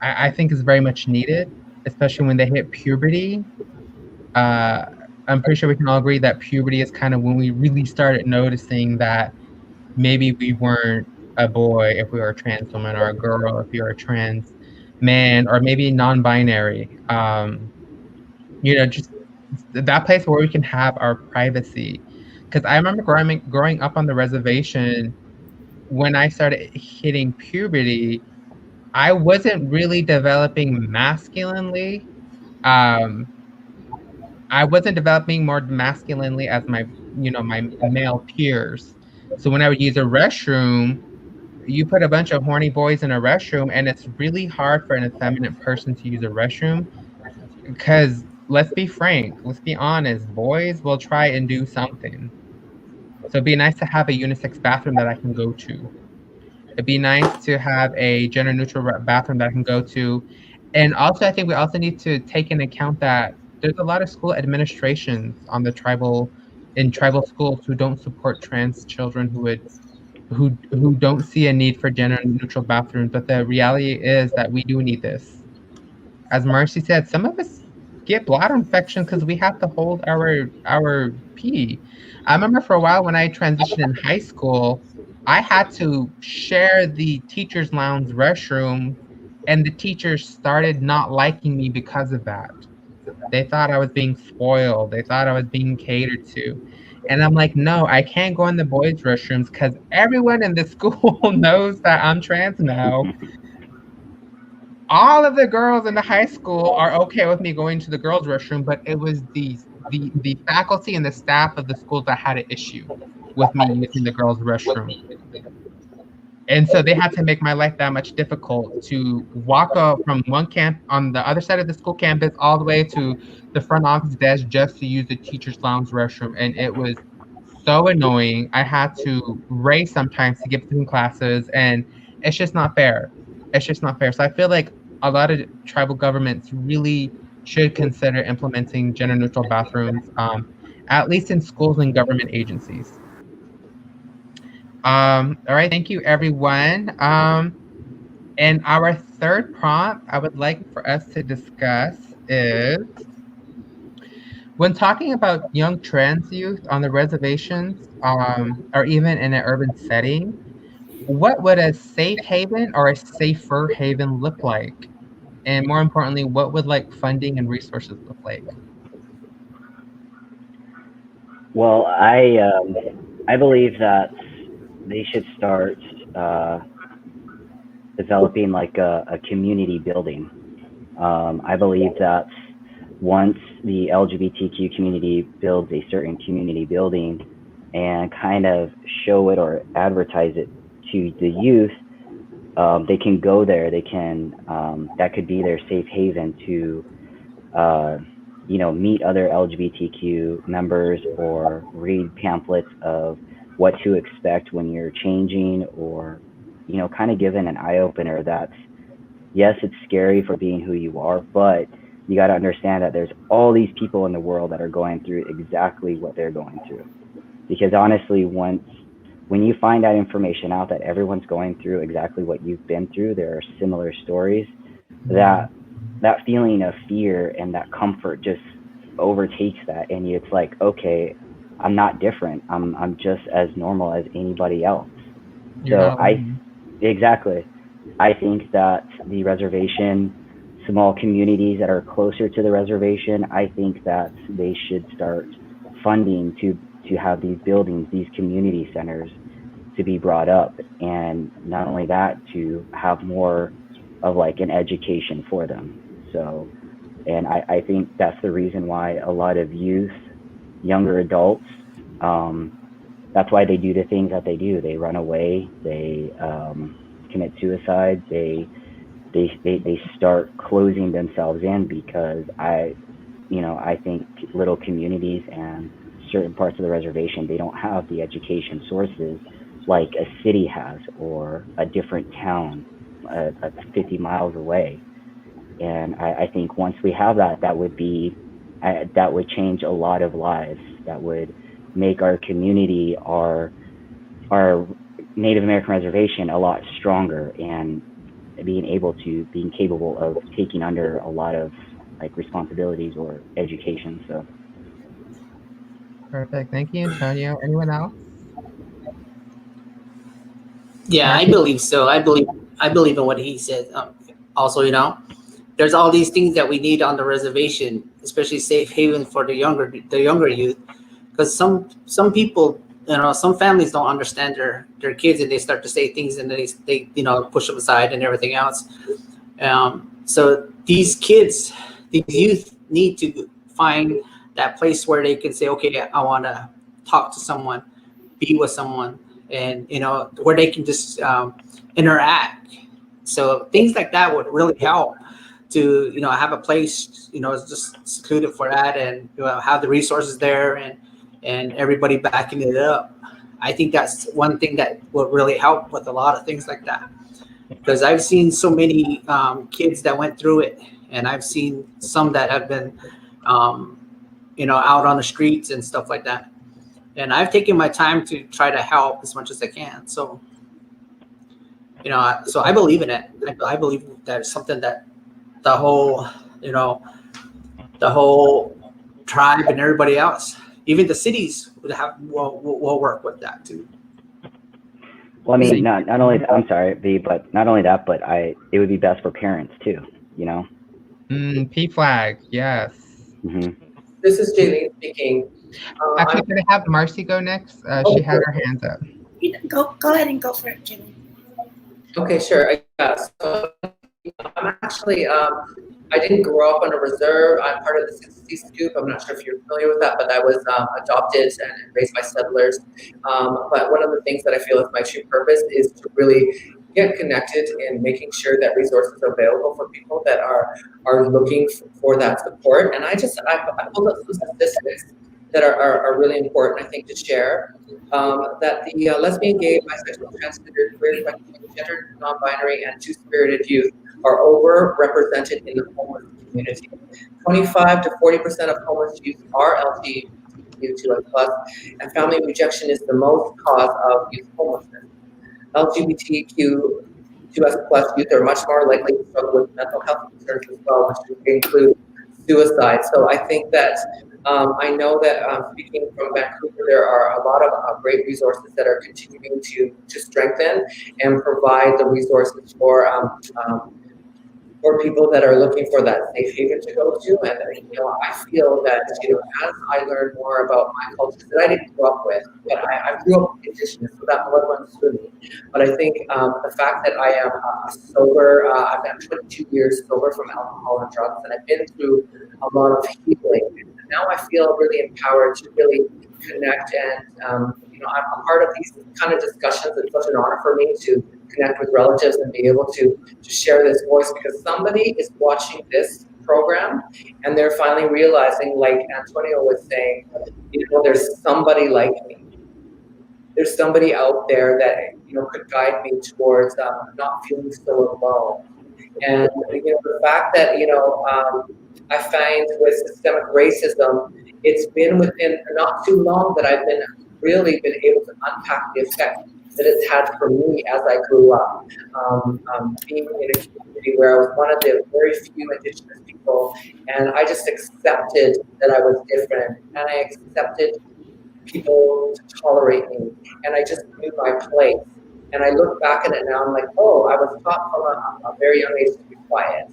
I think is very much needed. especially when they hit puberty. I'm pretty sure we can all agree that puberty is kind of when we really started noticing that maybe we weren't a boy if we were a trans woman, or a girl if you were a trans man, or maybe non-binary. Just that place where we can have our privacy. Because I remember growing up on the reservation, when I started hitting puberty, I wasn't really developing masculinely. Um, I wasn't developing more masculinely as my male peers. So when I would use a restroom, you put a bunch of horny boys in a restroom, and it's really hard for an effeminate person to use a restroom because let's be frank, let's be honest, boys will try and do something. So it'd be nice to have a unisex bathroom that I can go to. It'd be nice to have a gender neutral bathroom that I can go to. And also, I think we also need to take into account that there's a lot of school administrations in tribal schools who don't support trans children who don't see a need for gender neutral bathrooms. But the reality is that we do need this. As Marcy said, some of us get bladder infection because we have to hold our pee. I remember for a while when I transitioned in high school, I had to share the teachers' lounge restroom, and the teachers started not liking me because of that. They thought I was being spoiled. They thought I was being catered to. And I'm like, no, I can't go in the boys' restrooms because everyone in the school knows that I'm trans now. All of the girls in the high school are okay with me going to the girls' restroom, but it was the faculty and the staff of the schools that had an issue with me using the girls' restroom. And so they had to make my life that much difficult to walk up from one camp on the other side of the school campus all the way to the front office desk just to use the teacher's lounge restroom. And it was so annoying. I had to race sometimes to get between classes, and it's just not fair. It's just not fair. So I feel like a lot of tribal governments really should consider implementing gender neutral bathrooms, at least in schools and government agencies. All right, thank you, everyone. And our third prompt I would like for us to discuss is, when talking about young trans youth on the reservations, or even in an urban setting, what would a safe haven or a safer haven look like? And more importantly, what would like funding and resources look like? Well, I believe that they should start developing like a community building. I believe that once the LGBTQ community builds a certain community building and kind of show it or advertise it to the youth, they can go there. They can that could be their safe haven to meet other LGBTQ members or read pamphlets of what to expect when you're changing, or kind of given an eye-opener that yes, it's scary for being who you are, but you got to understand that there's all these people in the world that are going through exactly what they're going through. Because honestly, when you find that information out, that everyone's going through exactly what you've been through, there are similar stories, that feeling of fear and that comfort just overtakes that, and it's like, okay, I'm not different. I'm just as normal as anybody else. So exactly. I think that the reservation, small communities that are closer to the reservation, I think that they should start funding to have these buildings, these community centers, to be brought up, and not only that, to have more of like an education for them. So, and I think that's the reason why a lot of youth, younger adults, that's why they do the things that they do. They run away, they commit suicide, they start closing themselves in, because I think little communities and certain parts of the reservation, they don't have the education sources like a city has, or a different town 50 miles away. And I think once we have that, that would change a lot of lives. That would make our community, our Native American reservation, a lot stronger, and being capable of taking under a lot of like responsibilities or education. So Perfect. Thank you, Antonio. Anyone else? Yeah, I Marcy? believe so. I believe in what he said. Also, there's all these things that we need on the reservation, especially safe haven for the younger youth, because some people, some families don't understand their kids, and they start to say things, and they push them aside and everything else. So these kids, these youth need to find that place where they can say, okay, I want to talk to someone, be with someone, and where they can just interact. So things like that would really help to have a place just secluded for that, and have the resources there, and everybody backing it up. I think that's one thing that would really help with a lot of things like that, because I've seen so many kids that went through it, and I've seen some that have been out on the streets and stuff like that, and I've taken my time to try to help as much as I can. So so I believe in it. I believe that it's something that the whole tribe and everybody else, even the cities, will work with that too. well, I mean, not only I'm sorry, V, but not only that, but it would be best for parents too. P flag, yes. This is Jaylene speaking. Actually, could I have Marcy go next? She had her hands up. Go ahead and go for it, Jimmy. Okay, sure. So I'm actually, I didn't grow up on a reserve. I'm part of the 60 Scoop. I'm not sure if you're familiar with that, but I was adopted and raised by settlers. But one of the things that I feel is my true purpose is to really get connected and making sure that resources are available for people that are looking for that support. And I pulled up some statistics that are really important, I think, to share. That the lesbian, gay, bisexual, transgender, queer, gender, non-binary, and two-spirited youth are overrepresented in the homeless community. 25 to 40% of homeless youth are LGBTQIA+, and family rejection is the most cause of youth homelessness. LGBTQIA+ youth are much more likely to struggle with mental health concerns as well, which include suicide. So I think that I know that speaking from Vancouver, there are a lot of great resources that are continuing to strengthen and provide the resources for people that are looking for that safe haven to go to. And I feel that as I learn more about my culture that I didn't grow up with, but I grew up Indigenous, so that blood runs through me. But I think the fact that I am sober, I've been 22 years sober from alcohol and drugs, and I've been through a lot of healing. And now I feel really empowered to really connect, and I'm a part of these kind of discussions. It's such an honor for me to connect with relatives and be able to share this voice, because somebody is watching this program and they're finally realizing, like Antonio was saying, there's somebody like me. There's somebody out there that could guide me towards not feeling so alone. And the fact that I find with systemic racism, it's been within not too long that I've really been able to unpack the effect that it's had for me as I grew up. Being in a community where I was one of the very few Indigenous people, and I just accepted that I was different, and I accepted people to tolerate me, and I just knew my place. And I look back at it now, I'm like, oh, I was taught from a very young age to be quiet.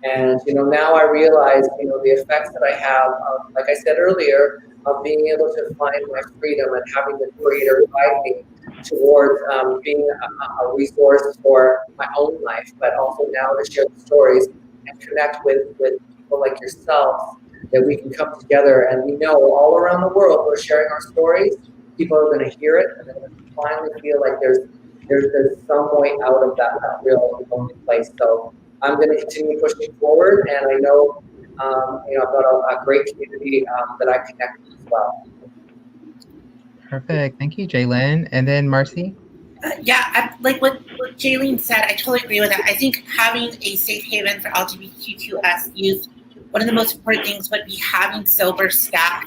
And now I realize the effects that I have, like I said earlier, of being able to find my freedom and having the Creator guide me towards being a resource for my own life, but also now to share the stories and connect with people like yourself, that we can come together. And we know all around the world we're sharing our stories. People are going to hear it, and they're going to finally feel like there's some way out of that real lonely place. So I'm going to continue pushing forward, and I know I've got a great community that I connect with as well. Perfect. Thank you, Jaylene. And then Marcy? Like what Jaylene said, I totally agree with that. I think having a safe haven for LGBTQS youth, one of the most important things would be having sober staff,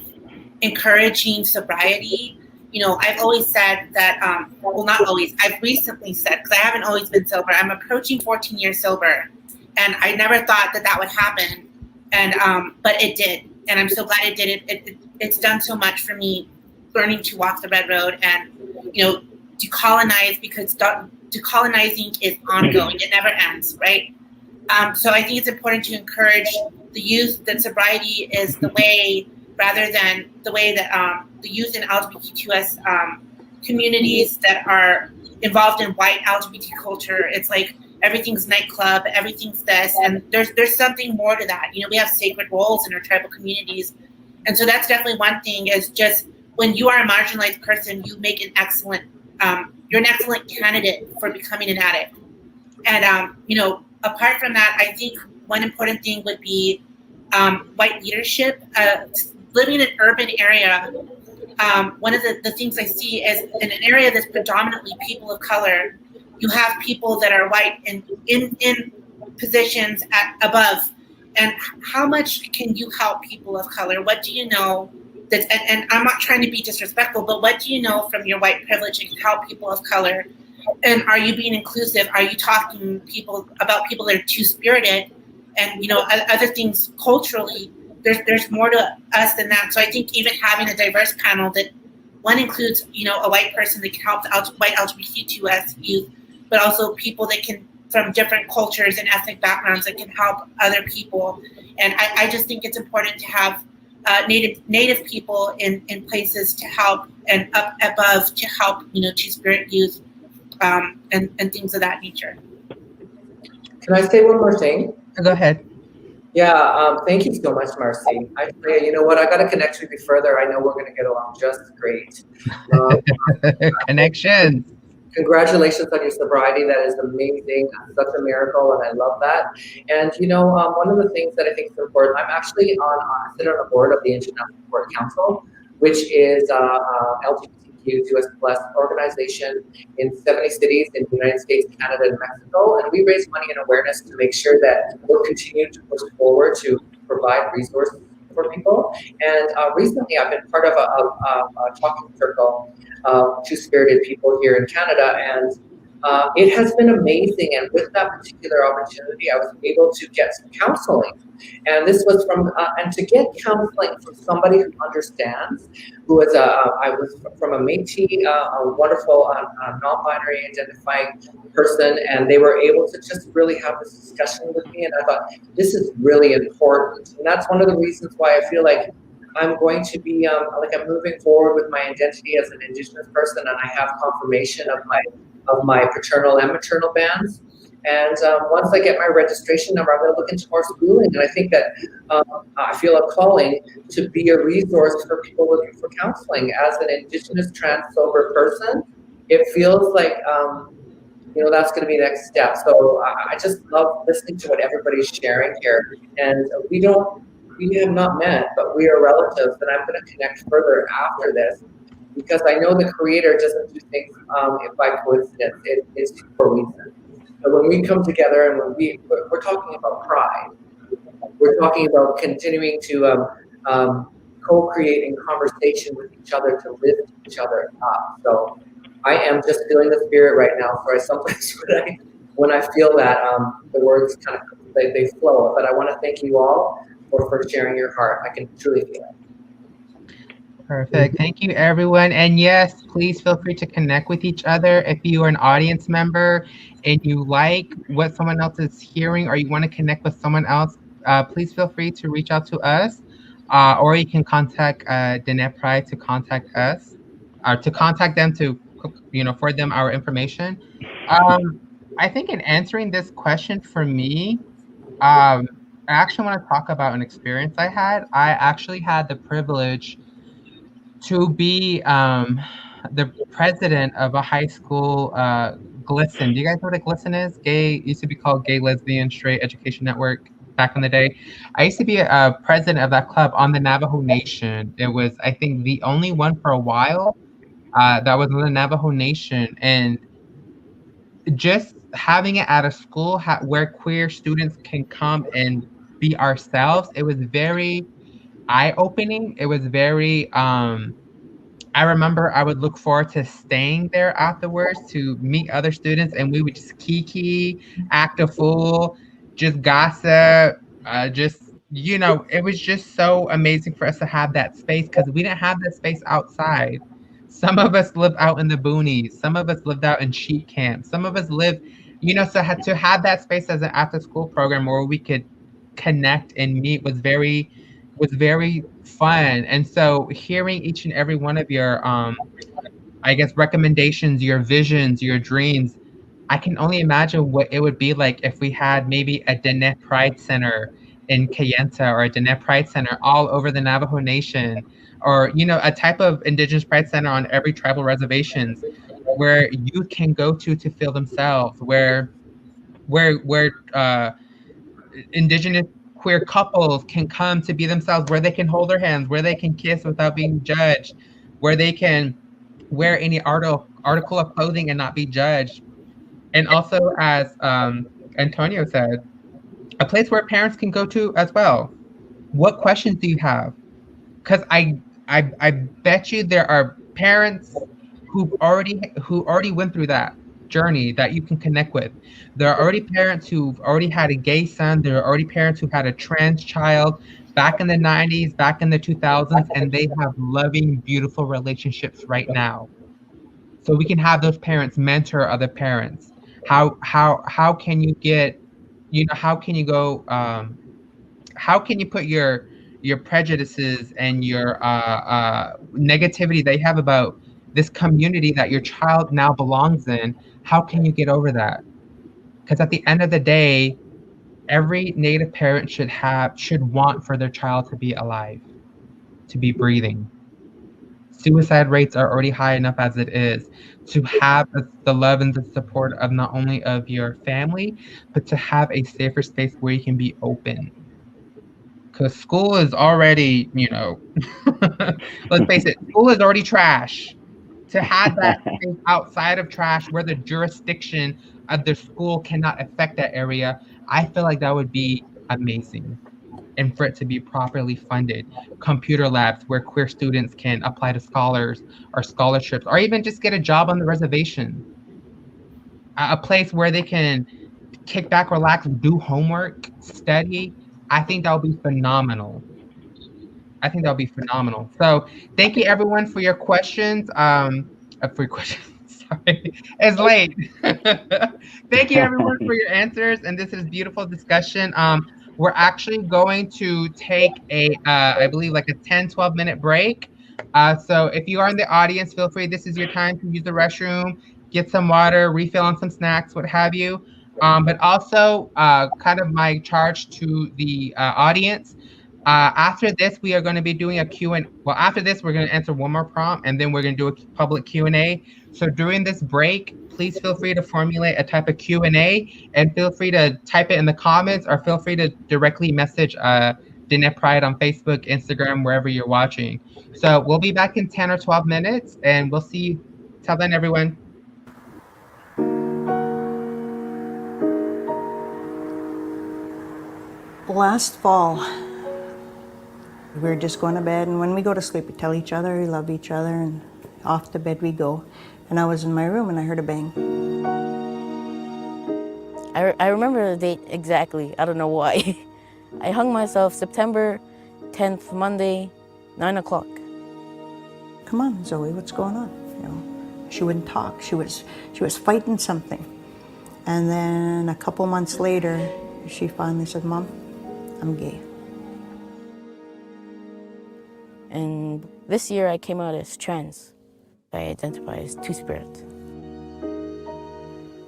encouraging sobriety. I've always said that, well, not always, I've recently said, because I haven't always been sober, I'm approaching 14 years sober. And I never thought that would happen. And but it did, and I'm so glad it did. It's done so much for me, learning to walk the red road and, you know, decolonize, because decolonizing is ongoing. It never ends, right? So I think it's important to encourage the youth that sobriety is the way, rather than the way that the youth in LGBTQS communities that are involved in white LGBT culture. It's like everything's nightclub, everything's this, and there's something more to that. You know, we have sacred roles in our tribal communities, and so that's definitely one thing. Is just when you are a marginalized person, you make an excellent, you're an excellent candidate for becoming an addict. And you know, apart from that, I think one important thing would be white leadership. Living in an urban area, one of the things I see is in an area that's predominantly people of color, you have people that are white and in positions above. And how much can you help people of color? What do you know that, and I'm not trying to be disrespectful, but what do you know from your white privilege that can help people of color? And are you being inclusive? Are you talking about people that are two-spirited? And, you know, other things culturally, there's more to us than that. So I think even having a diverse panel that one includes, you know, a white person that can help the white LGBTQS youth, but also people that can, from different cultures and ethnic backgrounds, that can help other people. And I just think it's important to have native people in places to help, and up above to help, you know, two-spirit youth, and things of that nature. Can I say one more thing? Go ahead. Yeah, thank you so much, Marcy. You know what? I got to connect with you further. I know we're going to get along just great. Connections. Congratulations on your sobriety. That is amazing. Such a miracle, and I love that. And you know, one of the things that I think is important, I sit on the board of the International Support Council, which is LGBTQIA+ organization in 70 cities in the United States, Canada, and Mexico. And we raise money and awareness to make sure that we'll continue to push forward to provide resources for people. And recently, I've been part of a talking circle of two-spirited people here in Canada, and it has been amazing. And with that particular opportunity, I was able to get some counseling. And this was from, and to get counseling from somebody who understands, who is I was from a Métis, a wonderful non-binary identifying person, and they were able to just really have this discussion with me. And I thought, this is really important. And that's one of the reasons why I feel like I'm going to be, I'm moving forward with my identity as an Indigenous person, and I have confirmation of my paternal and maternal bands. And once I get my registration number, I'm going to look into more schooling. And I think that I feel a calling to be a resource for people looking for counseling. As an Indigenous trans sober person, it feels like, you know, that's going to be the next step. So I just love listening to what everybody's sharing here. And we have not met, but we are relatives. And I'm going to connect further after this, because I know the Creator doesn't do things by coincidence. It's for a reason. So when we come together, and when we're talking about pride, we're talking about continuing to co-create in conversation with each other to lift each other up. So I am just feeling the spirit right now. So I sometimes when I feel that, the words kind of they flow. But I want to thank you all for sharing your heart. I can truly feel it. Perfect. Thank you, everyone. And yes, please feel free to connect with each other. If you are an audience member and you like what someone else is hearing, or you want to connect with someone else, please feel free to reach out to us, or you can contact Diné Pride to contact us, or to contact them to, you know, forward them our information. I think in answering this question for me, I actually want to talk about an experience I had. I actually had the privilege to be the president of a high school, GLSEN. Do you guys know what a GLSEN is? Used to be called Gay, Lesbian, Straight Education Network back in the day. I used to be a president of that club on the Navajo Nation. It was, I think, the only one for a while that was on the Navajo Nation. And just having it at a school where queer students can come and be ourselves, it was very eye-opening. It was very, I remember I would look forward to staying there afterwards to meet other students, and we would just kiki, act a fool, just gossip, just it was just so amazing for us to have that space because we didn't have that space outside. Some of us live out in the boonies. Some of us lived out in sheep camps. Some of us live, so had to have that space as an after school program where we could connect and meet was very fun. And so hearing each and every one of your I guess recommendations, your visions, your dreams, I can only imagine what it would be like if we had maybe a Diné Pride Center in Kayenta or a Diné Pride Center all over the Navajo Nation, or a type of Indigenous Pride Center on every tribal reservations where youth can go to feel themselves, where Indigenous queer couples can come to be themselves, where they can hold their hands, where they can kiss without being judged, where they can wear any article of clothing and not be judged. And also, as Antonio said, a place where parents can go to as well. What questions do you have? Because I bet you there are parents who already went through that journey that you can connect with. There are already parents who've already had a gay son. There are already parents who had a trans child back in the 90s, back in the 2000s, and they have loving, beautiful relationships right now. So we can have those parents mentor other parents. How can you get, how can you go, how can you put your prejudices and your negativity that you have about this community that your child now belongs in? How can you get over that? Because at the end of the day, every Native parent should want for their child to be alive, to be breathing. Suicide rates are already high enough as it is. To have the love and the support of not only of your family, but to have a safer space where you can be open. Because school is already, let's face it, school is already trash. To have that space outside of trash where the jurisdiction of the school cannot affect that area, I feel like that would be amazing. And for it to be properly funded. Computer labs where queer students can apply to scholars or scholarships, or even just get a job on the reservation. A place where they can kick back, relax, do homework, study. I think that would be phenomenal. So thank you everyone for your questions. For your questions. Sorry, it's late. Thank you everyone for your answers, and this is beautiful discussion. We're actually going to take I believe like a 10-12 minute break. So if you are in the audience, feel free. This is your time to use the restroom, get some water, refill on some snacks, what have you. But also kind of my charge to the audience. After this, we are going to be doing a Q&A. Well, after this, we're going to answer one more prompt, and then we're going to do a public Q&A. So during this break, please feel free to formulate a type of Q&A, and feel free to type it in the comments, or feel free to directly message Diné Pride on Facebook, Instagram, wherever you're watching. So we'll be back in 10 or 12 minutes, and we'll see you. Till then, everyone. Last fall, we were just going to bed, and when we go to sleep, we tell each other we love each other, and off to bed we go. And I was in my room, and I heard a bang. I remember the date exactly. I don't know why. I hung myself September 10th, Monday, 9 o'clock. Come on, Zoe, what's going on? She wouldn't talk. She was fighting something. And then a couple months later, she finally said, Mom, I'm gay. And this year I came out as trans. I identify as Two-Spirit.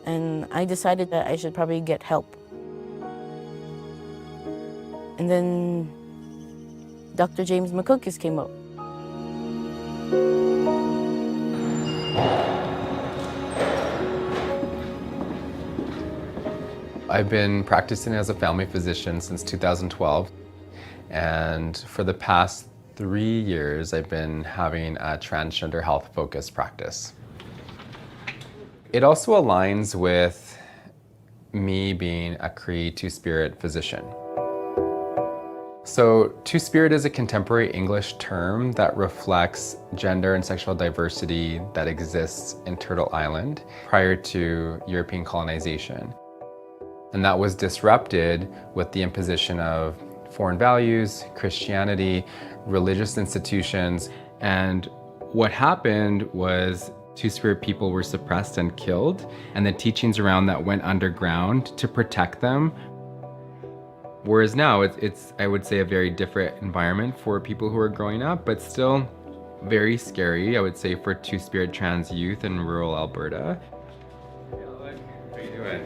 And I decided that I should probably get help. And then Dr. James McCookis came out. I've been practicing as a family physician since 2012, and for the past 3 years I've been having a transgender health focused practice. It also aligns with me being a Cree Two-Spirit physician. So Two-Spirit is a contemporary English term that reflects gender and sexual diversity that exists in Turtle Island prior to European colonization. And that was disrupted with the imposition of foreign values, Christianity, religious institutions. And what happened was Two-Spirit people were suppressed and killed, and the teachings around that went underground to protect them. Whereas now it's I would say a very different environment for people who are growing up, but still very scary, I would say, for Two-Spirit trans youth in rural Alberta. Hey Alec, how you doing?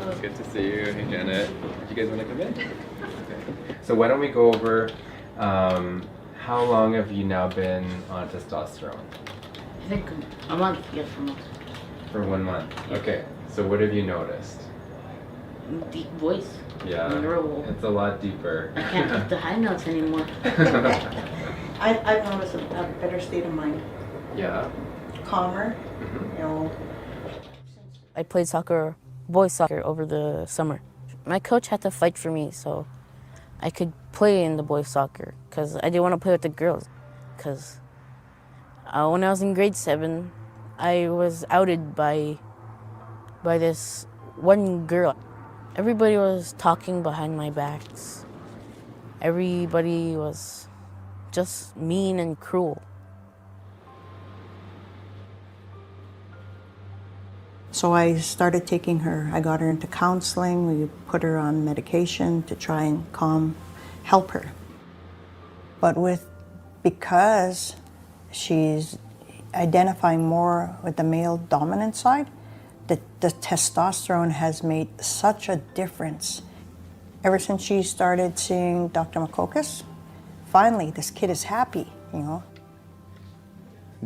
Hello. Good to see you. Hey Janet. You guys want to come in? Okay. So why don't we go over how long have you now been on testosterone? I think a month, yes, a month. For 1 month? Okay. So what have you noticed? Deep voice. Yeah, it's a lot deeper. I can't hit the high notes anymore. I've noticed a better state of mind. Yeah. Calmer, you know. I played soccer, boys soccer, over the summer. My coach had to fight for me so I could play in the boys soccer because I didn't want to play with the girls. Because when I was in grade 7, I was outed by this one girl. Everybody was talking behind my backs. Everybody was just mean and cruel. So I started taking her. I got her into counseling. We put her on medication to try and help her. But because she's identifying more with the male dominant side, the testosterone has made such a difference. Ever since she started seeing Dr. Makokis, finally this kid is happy, you know.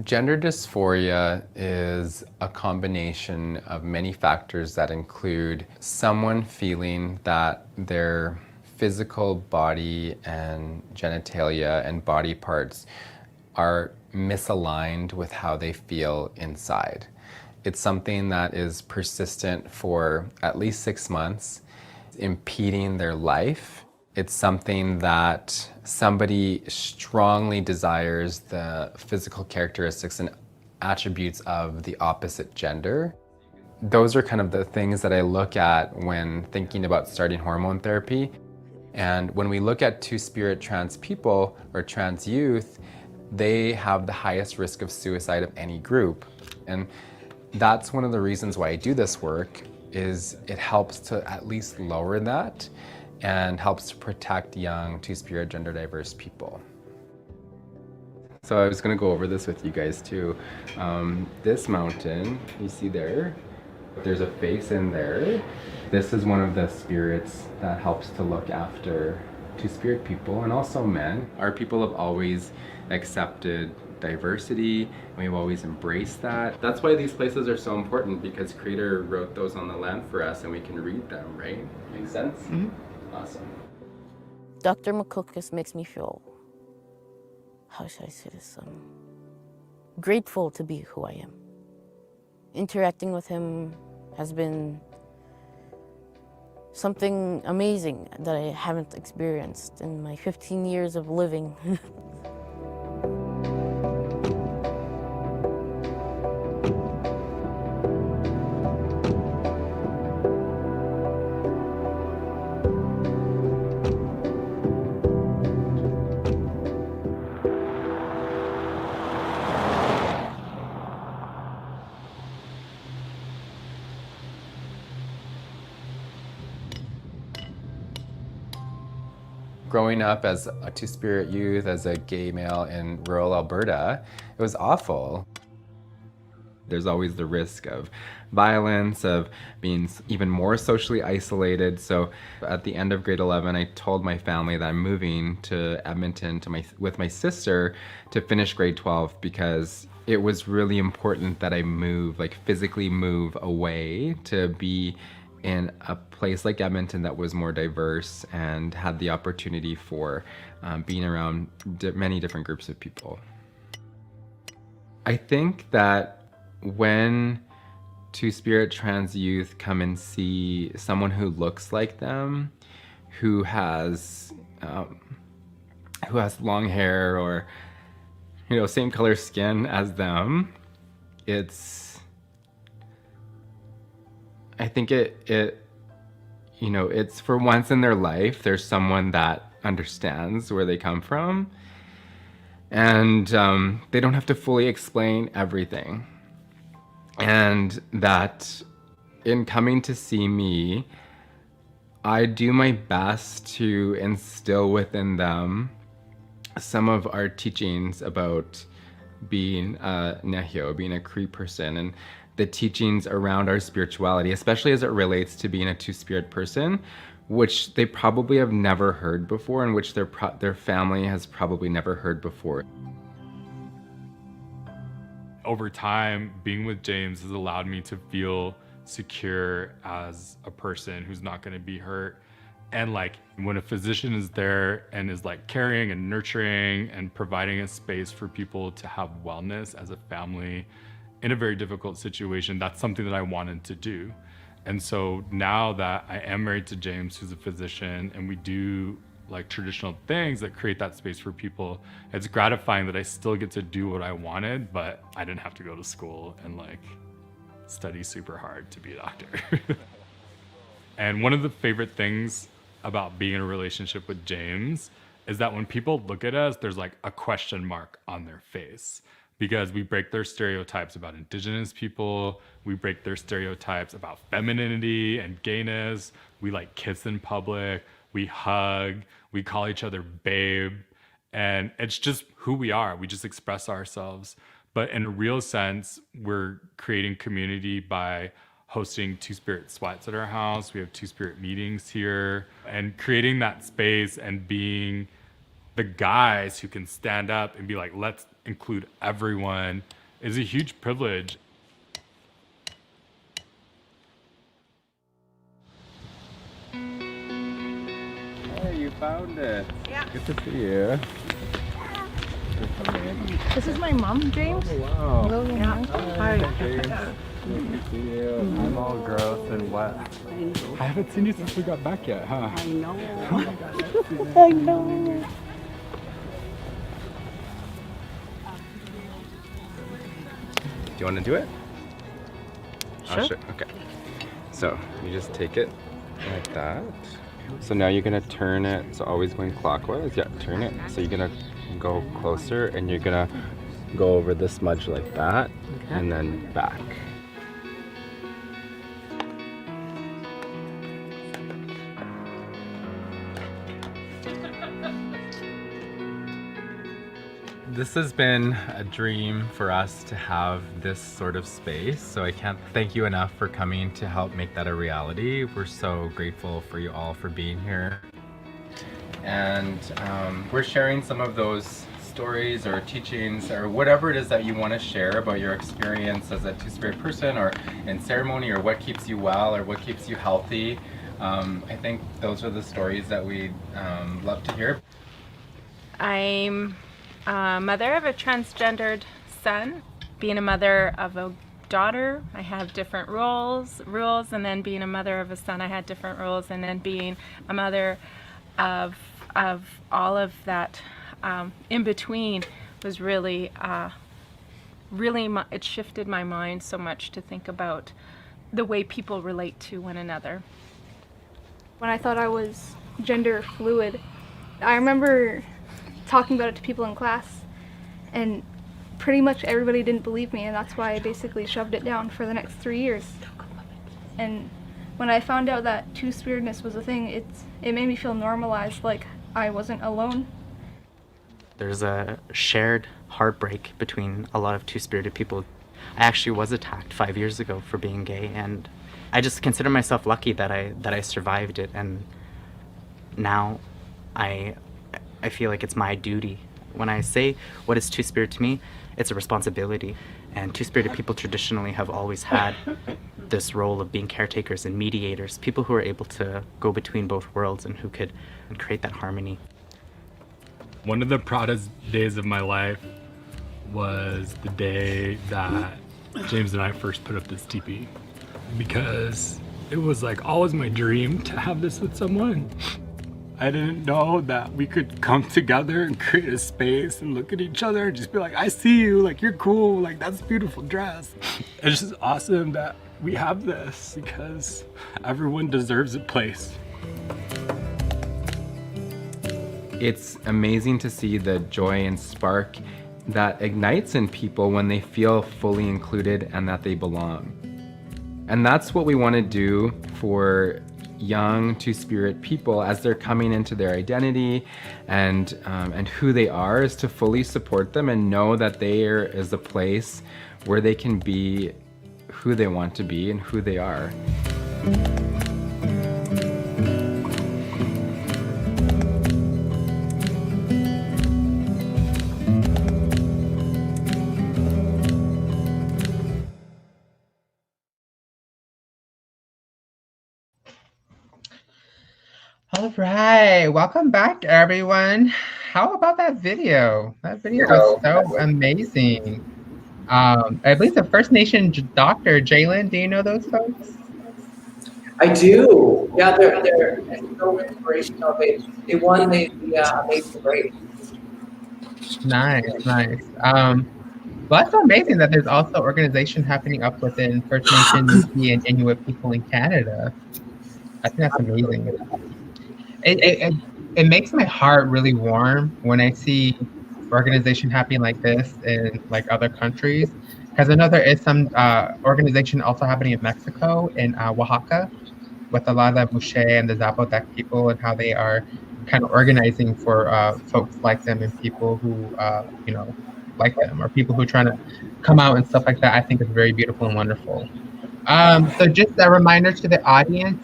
Gender dysphoria is a combination of many factors that include someone feeling that their physical body and genitalia and body parts are misaligned with how they feel inside. It's something that is persistent for at least 6 months, impeding their life. It's something that somebody strongly desires the physical characteristics and attributes of the opposite gender. Those are kind of the things that I look at when thinking about starting hormone therapy. And when we look at Two-Spirit trans people or trans youth, they have the highest risk of suicide of any group. And that's one of the reasons why I do this work, is it helps to at least lower that and helps to protect young Two-Spirit gender diverse people. So I was going to go over this with you guys too. This mountain, you see there's a face in there. This is one of the spirits that helps to look after Two-Spirit people and also men. Our people have always accepted diversity, and we've always embraced that. That's why these places are so important, because Creator wrote those on the land for us and we can read them, right? Makes sense? Mm-hmm. Awesome. Dr. Makokis makes me feel, how should I say this, grateful to be who I am. Interacting with him has been something amazing that I haven't experienced in my 15 years of living. Growing up as a Two-Spirit youth, as a gay male in rural Alberta, it was awful. There's always the risk of violence, of being even more socially isolated. So at the end of grade 11, I told my family that I'm moving to Edmonton with my sister to finish grade 12, because it was really important that I move, like physically move away to be in a place like Edmonton that was more diverse and had the opportunity for being around many different groups of people. I think that when Two-Spirit trans youth come and see someone who looks like them, who has long hair or, you know, same color skin as them, I think it, you know, it's for once in their life, there's someone that understands where they come from, and they don't have to fully explain everything. And that in coming to see me, I do my best to instill within them some of our teachings about being a Nehio, being a Cree person, and the teachings around our spirituality, especially as it relates to being a two-spirit person, which they probably have never heard before, and which their family has probably never heard before. Over time, being with James has allowed me to feel secure as a person who's not going to be hurt. And like when a physician is there and is like caring and nurturing and providing a space for people to have wellness as a family in a very difficult situation, that's something that I wanted to do. And so now that I am married to James, who's a physician, and we do like traditional things that create that space for people, it's gratifying that I still get to do what I wanted, but I didn't have to go to school and like study super hard to be a doctor. And one of the favorite things about being in a relationship with James is that when people look at us, there's like a question mark on their face, because we break their stereotypes about Indigenous people. We break their stereotypes about femininity and gayness. We like kiss in public. We hug. We call each other babe. And it's just who we are. We just express ourselves. But in a real sense, we're creating community by hosting Two-Spirit sweats at our house. We have Two-Spirit meetings here, and creating that space and being the guys who can stand up and be like, let's include everyone, is a huge privilege. Hey, you found it. Yeah. Good to see you. This is my mom, James. Oh, wow. Lily, yeah. Hi. James. Good to see you. I'm all gross and wet. I haven't seen you since we got back yet, huh? I know. Oh my God, I know. Do you want to do it? Sure. Sure. Okay. So you just take it like that. So now you're gonna turn it. So always going clockwise. Yeah, turn it. So you're gonna go closer, and you're gonna go over the smudge like that, and then back. This has been a dream for us to have this sort of space, so I can't thank you enough for coming to help make that a reality. We're so grateful for you all for being here. And we're sharing some of those stories or teachings or whatever it is that you want to share about your experience as a Two-Spirit person, or in ceremony, or what keeps you well, or what keeps you healthy. I think those are the stories that we'd love to hear. I'm a mother of a transgendered son. Being a mother of a daughter, I have different rules, and then being a mother of a son, I had different rules, and then being a mother of all of that in between was really, it shifted my mind so much to think about the way people relate to one another. When I thought I was gender fluid, I remember talking about it to people in class, and pretty much everybody didn't believe me, and that's why I basically shoved it down for the next 3 years. And when I found out that two-spiritedness was a thing, it made me feel normalized, like I wasn't alone. There's a shared heartbreak between a lot of two-spirited people. I actually was attacked 5 years ago for being gay, and I just consider myself lucky that I survived it, and now I feel like it's my duty. When I say what is two-spirit to me, it's a responsibility. And two-spirited people traditionally have always had this role of being caretakers and mediators, people who are able to go between both worlds and who could create that harmony. One of the proudest days of my life was the day that James and I first put up this teepee, because it was like always my dream to have this with someone. I didn't know that we could come together and create a space and look at each other and just be like, I see you, like you're cool, like that's a beautiful dress. It's just awesome that we have this, because everyone deserves a place. It's amazing to see the joy and spark that ignites in people when they feel fully included and that they belong. And that's what we want to do for young Two-Spirit people as they're coming into their identity and who they are, is to fully support them and know that there is a place where they can be who they want to be and who they are. All right, welcome back, everyone. How about that video? That video was so amazing. I believe the First Nation doctor, Jalen, do you know those folks? I do. Yeah, they're so inspirational. They won the Amazing Race. Nice, nice. Well, that's so amazing that there's also organization happening up within First Nation, Métis, and Inuit people in Canada. I think that's amazing. It makes my heart really warm when I see organization happening like this in like other countries, because I know there is some organization also happening in Mexico, in Oaxaca, with a lot of the Boucher and the Zapotec people, and how they are kind of organizing for folks like them and people who you know, like them, or people who are trying to come out and stuff like that. I think is very beautiful and wonderful. So just a reminder to the audience,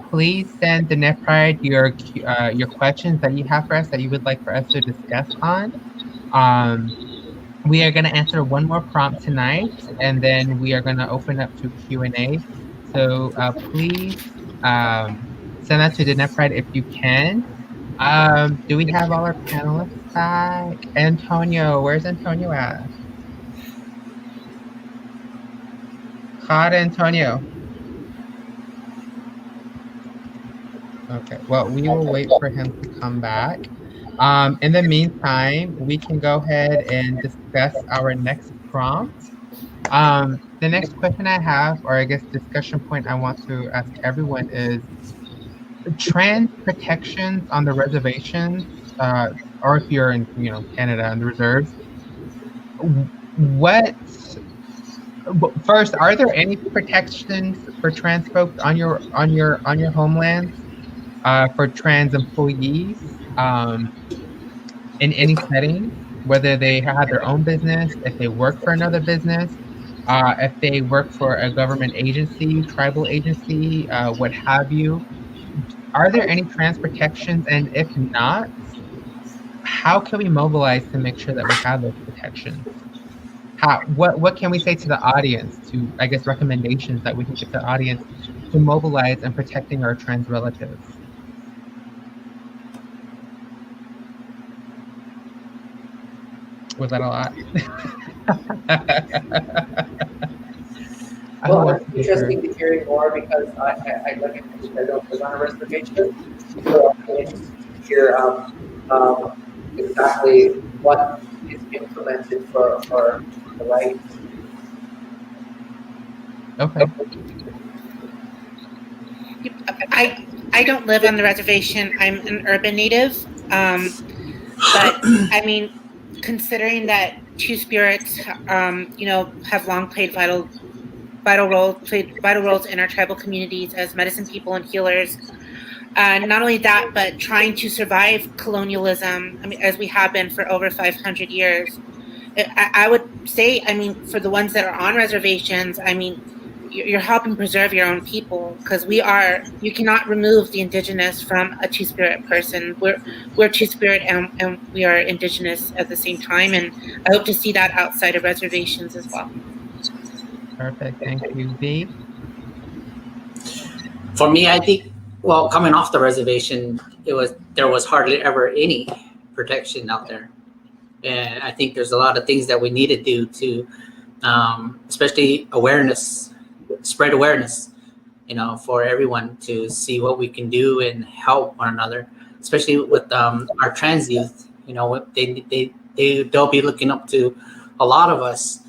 please send Diné Pride your questions that you have for us that you would like for us to discuss on. We are going to answer one more prompt tonight, and then we are going to open up to Q&A. So please send that to Diné Pride if you can. Do we have all our panelists back? Antonio, where's Antonio at? Hi, Antonio. Okay, well, we will wait for him to come back. In the meantime, we can go ahead and discuss our next prompt. The next question I have, or I guess discussion point I want to ask everyone, is trans protections on the reservations, or if you're in, you know, Canada and the reserves. First, are there any protections for trans folks on your homelands? For trans employees in any setting, whether they have their own business, if they work for another business, if they work for a government agency, tribal agency, what have you. Are there any trans protections? And if not, how can we mobilize to make sure that we have those protections? What can we say to the audience, to, I guess, recommendations that we can give the audience to mobilize in protecting our trans relatives? Was that a lot? Well, it's interesting to hear more because I like I mentioned, I don't live on a reservation, so I'm interested to hear exactly what is implemented for the rights. Okay. I don't live on the reservation. I'm an urban native, but I mean, considering that Two-Spirits, you know, have long played vital roles in our tribal communities as medicine people and healers. Not only that, but trying to survive colonialism, I mean, as we have been for over 500 years. I would say, I mean, for the ones that are on reservations, I mean, you're helping preserve your own people, because you cannot remove the Indigenous from a Two-Spirit person. We're Two-Spirit and we are Indigenous at the same time, and I hope to see that outside of reservations as well. Perfect, thank you. V? For me, I think, well, coming off the reservation, there was hardly ever any protection out there. And I think there's a lot of things that we need to do to, especially spread awareness, you know, for everyone to see what we can do and help one another, especially with our trans youth. You know, they'll be looking up to a lot of us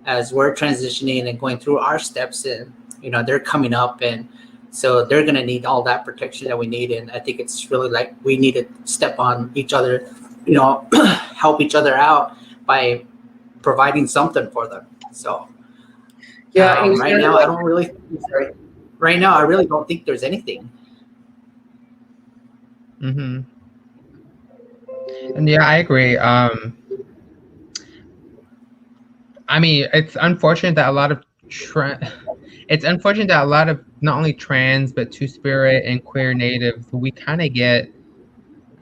as we're transitioning and going through our steps, and you know, they're coming up and So they're going to need all that protection that we need. And I think it's really like we need to step on each other, help each other out by providing something for them. So Yeah, in right now, right now, I really don't think there's anything. And yeah, I agree. I mean, it's unfortunate that a lot of not only trans but two-spirit and queer natives, we kind of get,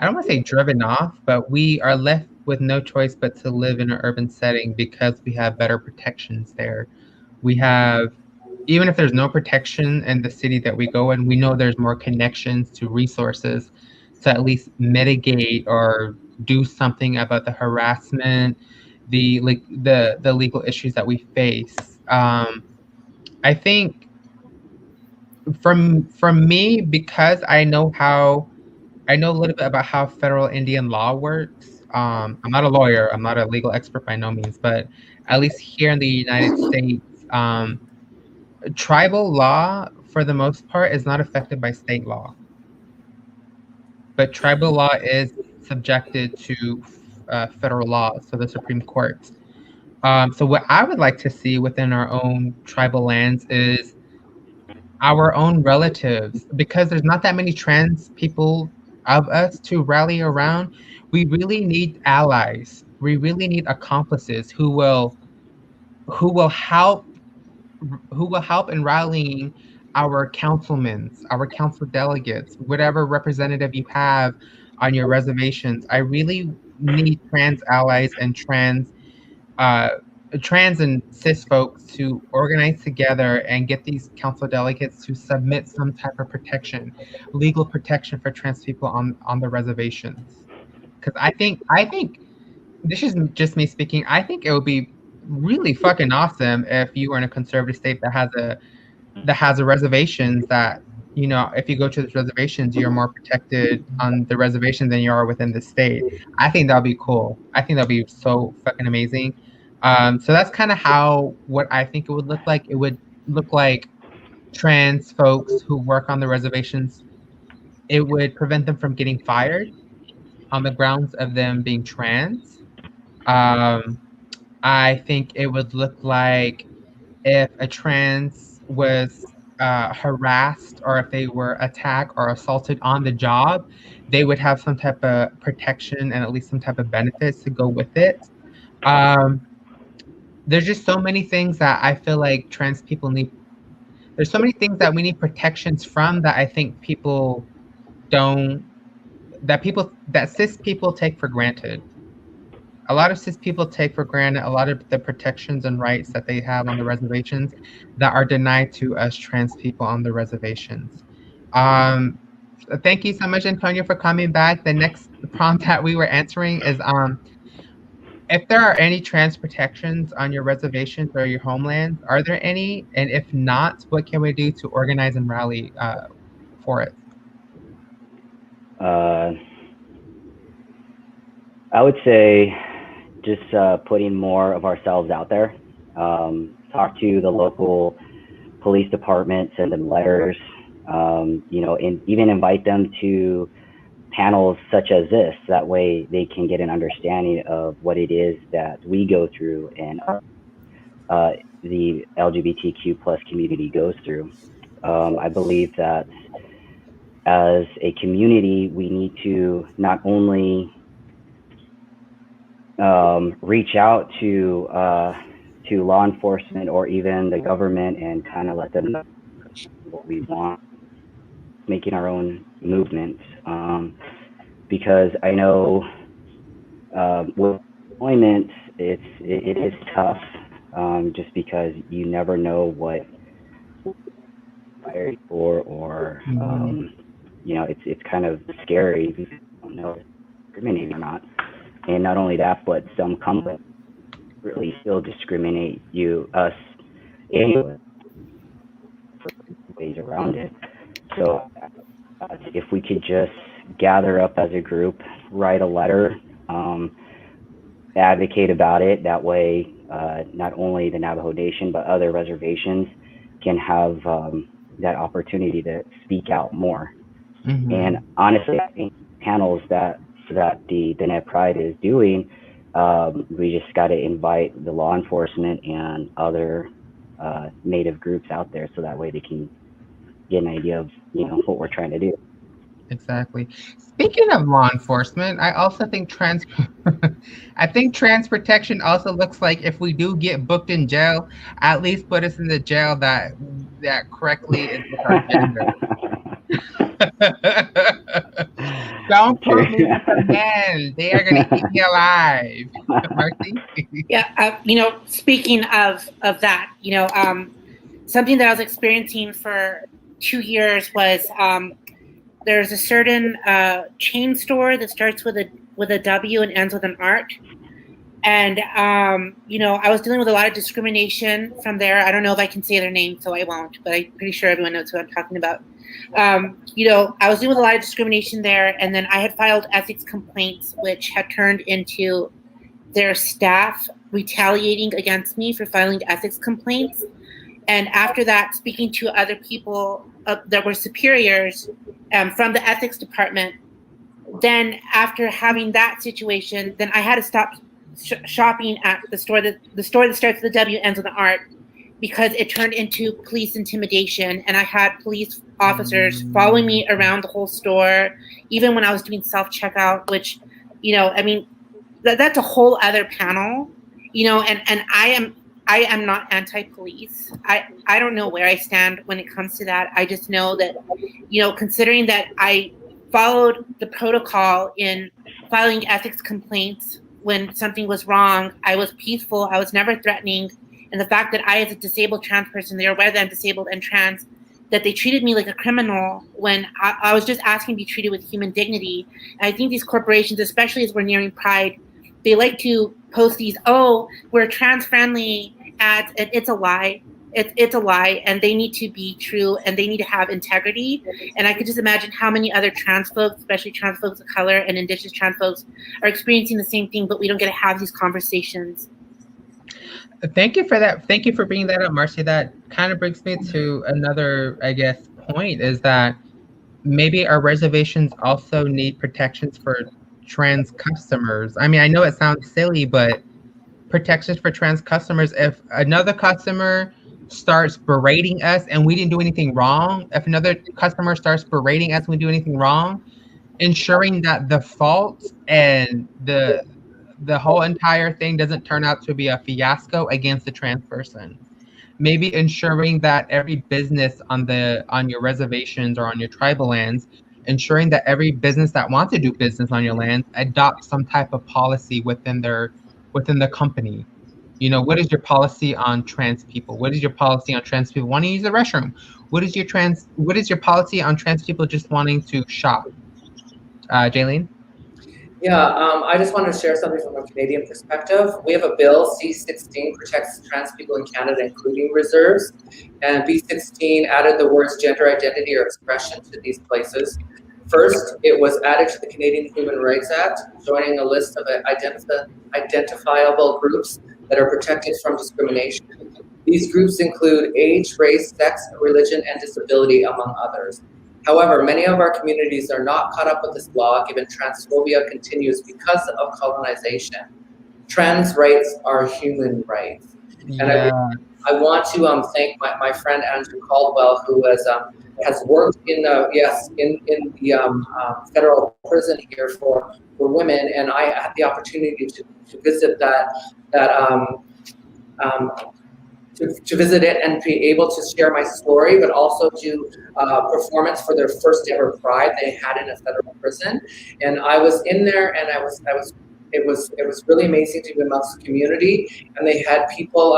I don't want to say driven off, but we are left with no choice but to live in an urban setting because we have better protections there. We have, even if there's no protection in the city that we go in, we know there's more connections to resources to at least mitigate or do something about the harassment, the legal issues that we face. I think from me, because I know a little bit about how federal Indian law works. I'm not a lawyer, I'm not a legal expert by no means, but at least here in the United States, tribal law, for the most part, is not affected by state law. But tribal law is subjected to federal law, so the Supreme Court. So what I would like to see within our own tribal lands is our own relatives, because there's not that many trans people of us to rally around. We really need allies. We really need accomplices who will help in rallying our councilmen, our council delegates, whatever representative you have on your reservations. I really need trans allies and trans and cis folks to organize together and get these council delegates to submit some type of protection, legal protection for trans people on the reservations. Because I think this is just me speaking. I think it would be really fucking awesome if you were in a conservative state that has a reservations that, if you go to those reservations, you're more protected on the reservation than you are within the state. I think that'd be cool. I think that'd be so fucking amazing. So that's kind of what I think it would look like. It would look like trans folks who work on the reservations, it would prevent them from getting fired on the grounds of them being trans. I think it would look like if a trans was harassed or if they were attacked or assaulted on the job, they would have some type of protection and at least some type of benefits to go with it. There's just so many things that I feel like trans people need. There's so many things that we need protections from that I think people don't, that cis people take for granted. A lot of cis people take for granted a lot of the protections and rights that they have on the reservations that are denied to us trans people on the reservations. Thank you so much, Antonio, for coming back. The next prompt that we were answering is, if there are any trans protections on your reservations or your homeland, are there any? And if not, what can we do to organize and rally for it? I would say just putting more of ourselves out there. Talk to the local police department, send them letters, and even invite them to panels such as this. That way they can get an understanding of what it is that we go through and the LGBTQ plus community goes through. I believe that as a community, we need to not only reach out to law enforcement or even the government and kind of let them know what we want, making our own movement. Because I know with employment, it is tough, just because you never know what hired for, or it's kind of scary because you don't know if it's discriminating or not. And not only that, but some companies really still discriminate us anyway, ways around it. So if we could just gather up as a group, write a letter, advocate about it, that way not only the Navajo Nation but other reservations can have that opportunity to speak out more. Mhm. And honestly, I think panels that the Diné Pride is doing, we just got to invite the law enforcement and other Native groups out there, so that way they can get an idea of what we're trying to do. Exactly. Speaking of law enforcement, I also think I think trans protection also looks like if we do get booked in jail, at least put us in the jail that correctly is with our gender. Don't put me with the men. They are gonna eat me alive. Marcy? Yeah, speaking of that, something that I was experiencing for 2 years was there's a certain chain store that starts with a W and ends with an art. And, I was dealing with a lot of discrimination from there. I don't know if I can say their name, so I won't, but I'm pretty sure everyone knows who I'm talking about. I was dealing with a lot of discrimination there, and then I had filed ethics complaints, which had turned into their staff retaliating against me for filing ethics complaints. And after that, speaking to other people that were superiors from the ethics department, then after having that situation, then I had to stop shopping at the store that starts with the W, ends with the art, because it turned into police intimidation, and I had police officers following me around the whole store, even when I was doing self-checkout, which, that's a whole other panel, and I am not anti-police. I don't know where I stand when it comes to that. I just know that, considering that I followed the protocol in filing ethics complaints when something was wrong, I was peaceful, I was never threatening, and the fact that I, as a disabled trans person, they are aware that I'm disabled and trans, that they treated me like a criminal when I was just asking to be treated with human dignity. And I think these corporations, especially as we're nearing Pride, they like to post these, we're trans-friendly ads, and it's a lie. It's a lie, and they need to be true, and they need to have integrity. And I could just imagine how many other trans folks, especially trans folks of color and Indigenous trans folks, are experiencing the same thing, but we don't get to have these conversations. Thank you for that. Thank you for bringing that up, Marcy. That kind of brings me to another, I guess, point, is that maybe our reservations also need protections for trans customers. I mean, I know it sounds silly, but protections for trans customers. If another customer starts berating us and we didn't do anything wrong, if another customer starts berating us and we do anything wrong, ensuring that the fault and the whole entire thing doesn't turn out to be a fiasco against the trans person. Maybe ensuring that every business on your reservations or on your tribal lands, ensuring that every business that wants to do business on your land adopts some type of policy within the company. What is your policy on trans people? What is your policy on trans people wanting to use the restroom? What is your policy on trans people just wanting to shop? Jaylene? Yeah, I just wanted to share something from a Canadian perspective. We have a bill, C-16, protects trans people in Canada, including reserves. And B-16 added the words gender identity or expression to these places. First, it was added to the Canadian Human Rights Act, joining a list of identifiable groups that are protected from discrimination. These groups include age, race, sex, religion, and disability, among others. However, many of our communities are not caught up with this law, given transphobia continues because of colonization. Trans rights are human rights. Yeah. And I want to thank my friend Andrew Caldwell, who has worked in the federal prison here for women, and I had the opportunity to visit to visit it and be able to share my story, but also do performance for their first ever Pride they had in a federal prison. And I was in there, and it was really amazing to be amongst the community. And they had people,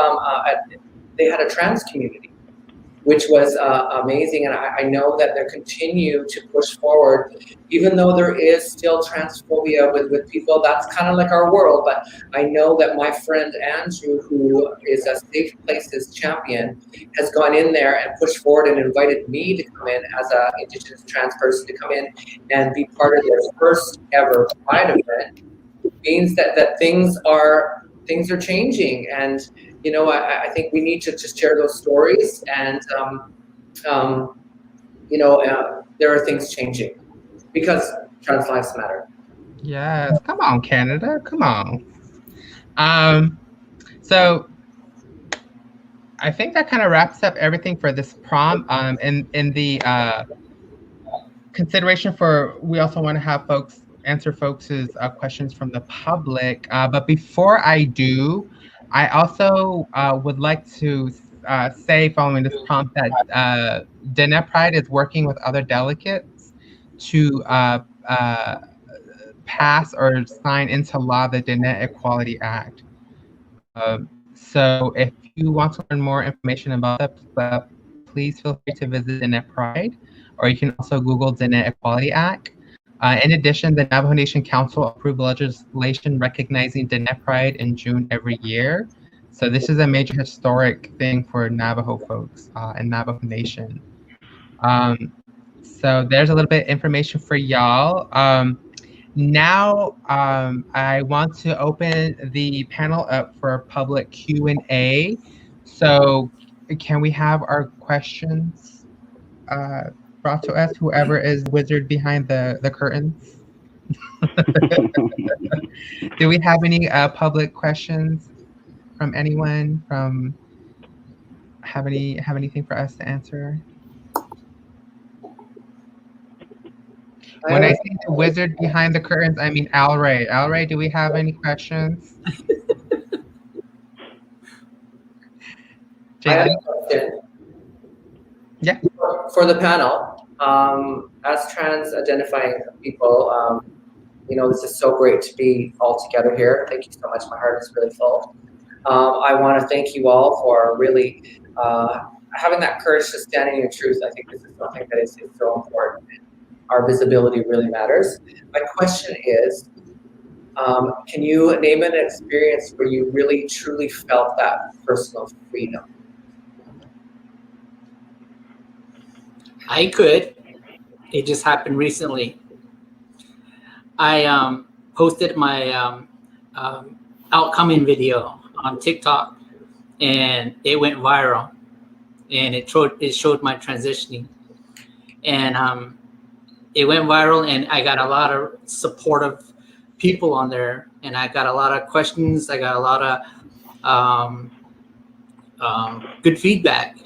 they had a trans community, which was amazing. And I know that they continue to push forward, even though there is still transphobia with people. That's kind of like our world. But I know that my friend Andrew, who is a Safe Places champion, has gone in there and pushed forward and invited me to come in as an Indigenous trans person to come in and be part of their first ever Pride event. It means that things are changing, and I think we need to just share those stories and there are things changing because trans lives matter. Yes, come on, Canada, come on. So I think that kind of wraps up everything for this prompt. In the consideration for, we also want to have folks answer folks' questions from the public. But before I do, I also would like to say, following this prompt, that Diné Pride is working with other delegates to pass or sign into law the Diné Equality Act. So if you want to learn more information about that, please feel free to visit Diné Pride, or you can also Google Diné Equality Act. In addition, the Navajo Nation Council approved legislation recognizing Diné Pride in June every year. So this is a major historic thing for Navajo folks and Navajo Nation. So there's a little bit of information for y'all. Now, I want to open the panel up for public Q&A. So can we have our questions brought to us, whoever is wizard behind the curtains? Do we have any public questions from anyone? Have anything for us to answer? When I say the wizard behind the curtains, I mean Al Ray. Al Ray, do we have any questions? I have a question. Yeah. For the panel, as trans identifying people, this is so great to be all together here. Thank you so much. My heart is really full. I want to thank you all for really having that courage to stand in your truth. I think this is something that is so important. Our visibility really matters. My question is, can you name an experience where you really truly felt that personal freedom? I could. It just happened recently. I posted my outcoming video on TikTok, and it went viral, and it showed my transitioning, and it went viral, and I got a lot of supportive people on there, and I got a lot of questions. I got a lot of good feedback.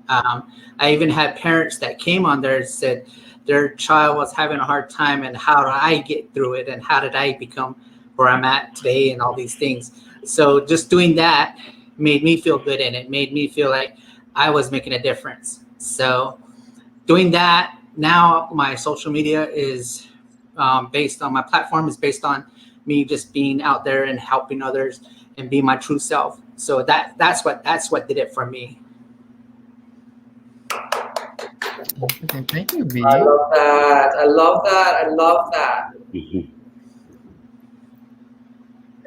I even had parents that came on there and said their child was having a hard time, and how did I get through it, and how did I become where I'm at today, and all these things. So just doing that made me feel good, and it made me feel like I was making a difference. So doing that, now my social media is based on, my platform is based on me just being out there and helping others and being my true self. So that's what did it for me. Thank you, V. I love that. I love that. I love that.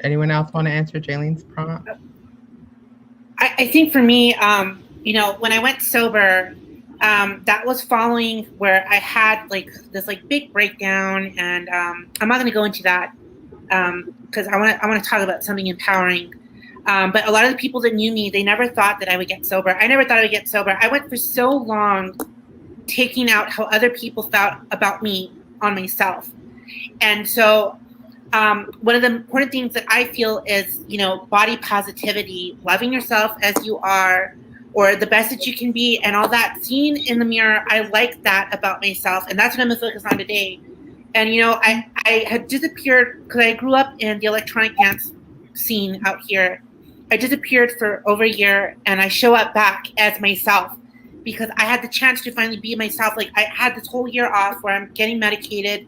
Anyone else want to answer Jaylene's prompt? I think for me, when I went sober, that was following where I had this big breakdown, and I'm not going to go into that because I want to talk about something empowering. But a lot of the people that knew me, they never thought that I would get sober. I never thought I would get sober. I went for so long taking out how other people felt about me on myself. And so one of the important things that I feel is, body positivity, loving yourself as you are, or the best that you can be, and all that. Seeing in the mirror, I like that about myself, and that's what I'm going to focus on today. And I had disappeared because I grew up in the electronic dance scene out here. I disappeared for over a year, and I show up back as myself because I had the chance to finally be myself. I had this whole year off where I'm getting medicated,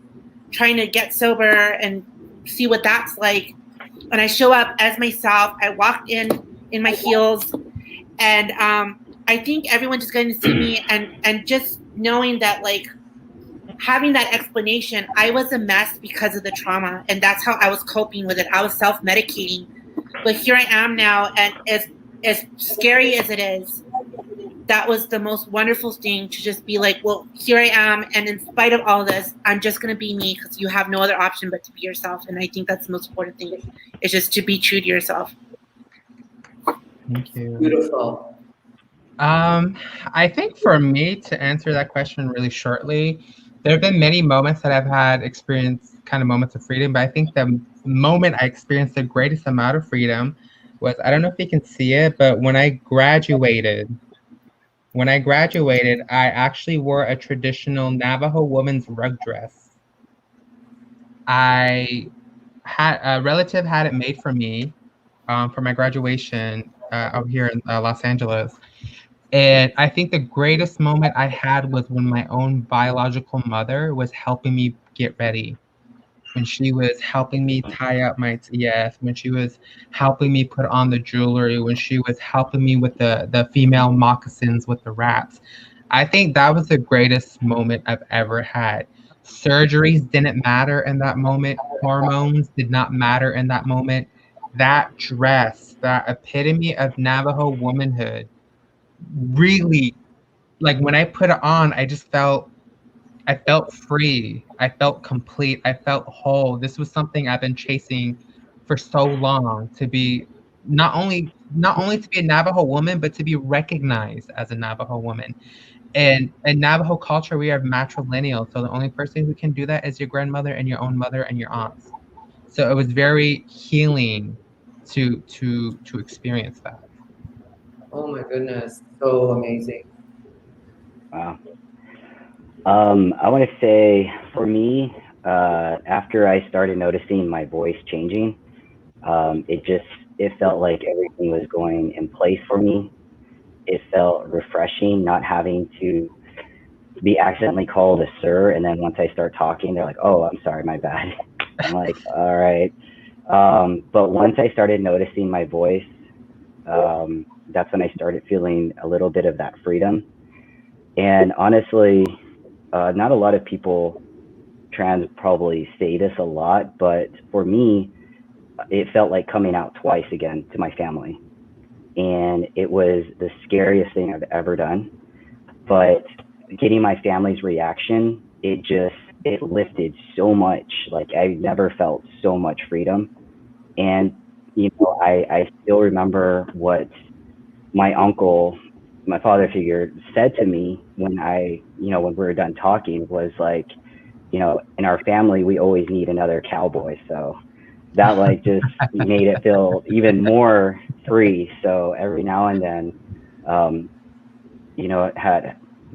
trying to get sober and see what that's like. And I show up as myself. I walked in my heels, and I think everyone just getting to see me and just knowing that having that explanation, I was a mess because of the trauma, and that's how I was coping with it. I was self-medicating, but here I am now, and as scary as it is, that was the most wonderful thing to just be well, here I am, and in spite of all this, I'm just going to be me because you have no other option but to be yourself. And I think that's the most important thing, is just to be true to yourself. Thank you. Beautiful. I think for me to answer that question really shortly, there have been many moments that I've had experienced kind of moments of freedom, but I think the moment I experienced the greatest amount of freedom was, I don't know if you can see it, but when I graduated, I actually wore a traditional Navajo woman's rug dress. I had a relative had it made for me for my graduation out here in Los Angeles. And I think the greatest moment I had was when my own biological mother was helping me get ready. When she was helping me tie up my yes, when she was helping me put on the jewelry, when she was helping me with the female moccasins with the wraps. I think that was the greatest moment I've ever had. Surgeries didn't matter in that moment. Hormones did not matter in that moment. That dress, that epitome of Navajo womanhood, really, like when I put it on, I felt free. I felt complete. I felt whole. This was something I've been chasing for so long, to be not only to be a Navajo woman, but to be recognized as a Navajo woman. And in Navajo culture, we are matrilineal. So the only person who can do that is your grandmother and your own mother and your aunts. So it was very healing to experience that. Oh my goodness, so amazing. Wow. I want to say for me, after I started noticing my voice changing, it felt like everything was going in place for me. It felt refreshing not having to be accidentally called a sir, and then once I start talking, they're like, "Oh, I'm sorry, my bad." I'm like, "All right." But once I started noticing my voice, that's when I started feeling a little bit of that freedom. And honestly, not a lot of people trans probably say this a lot, but for me, it felt like coming out twice again to my family. And it was the scariest thing I've ever done. But getting my family's reaction, it lifted so much. Like I never felt so much freedom. And, I still remember what my uncle, my father figure, said to me when when we were done talking was like, in our family, we always need another cowboy. So that like just made it feel even more free. So every now and then,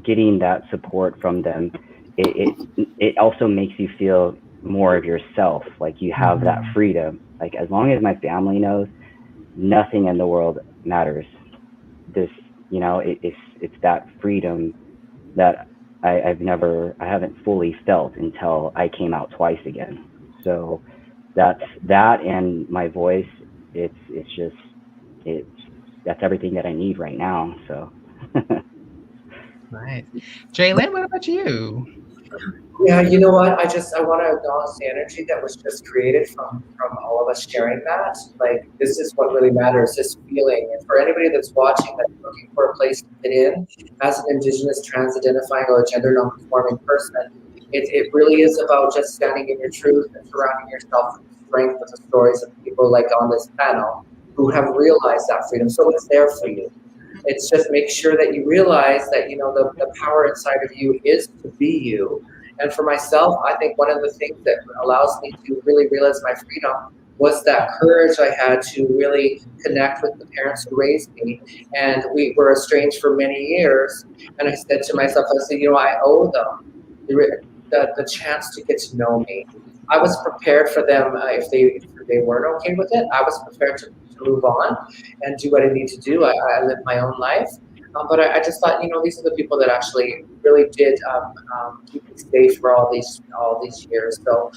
getting that support from them, it also makes you feel more of yourself. Like you have that freedom. Like as long as my family knows, nothing in the world matters. It's that freedom that I haven't fully felt until I came out twice again. So that's that, and my voice, that's everything that I need right now. So Nice. Jalen, what about you? Yeah, you know what? I want to acknowledge the energy that was just created from all of us sharing that. Like this is what really matters, this feeling. And for anybody that's watching that's looking for a place to fit in as an Indigenous, trans identifying or a gender non-conforming person, it really is about just standing in your truth and surrounding yourself with strength with the stories of people like on this panel who have realized that freedom. So it's there for you. It's just make sure that you realize that, the power inside of you is to be you. And for myself, I think one of the things that allows me to really realize my freedom was that courage I had to really connect with the parents who raised me. And we were estranged for many years. And I said to myself, I said, I owe them the chance to get to know me. I was prepared for them if they weren't okay with it. I was prepared to move on and do what I need to do. I live my own life. But I just thought, these are the people that actually really did keep me safe for all these years. So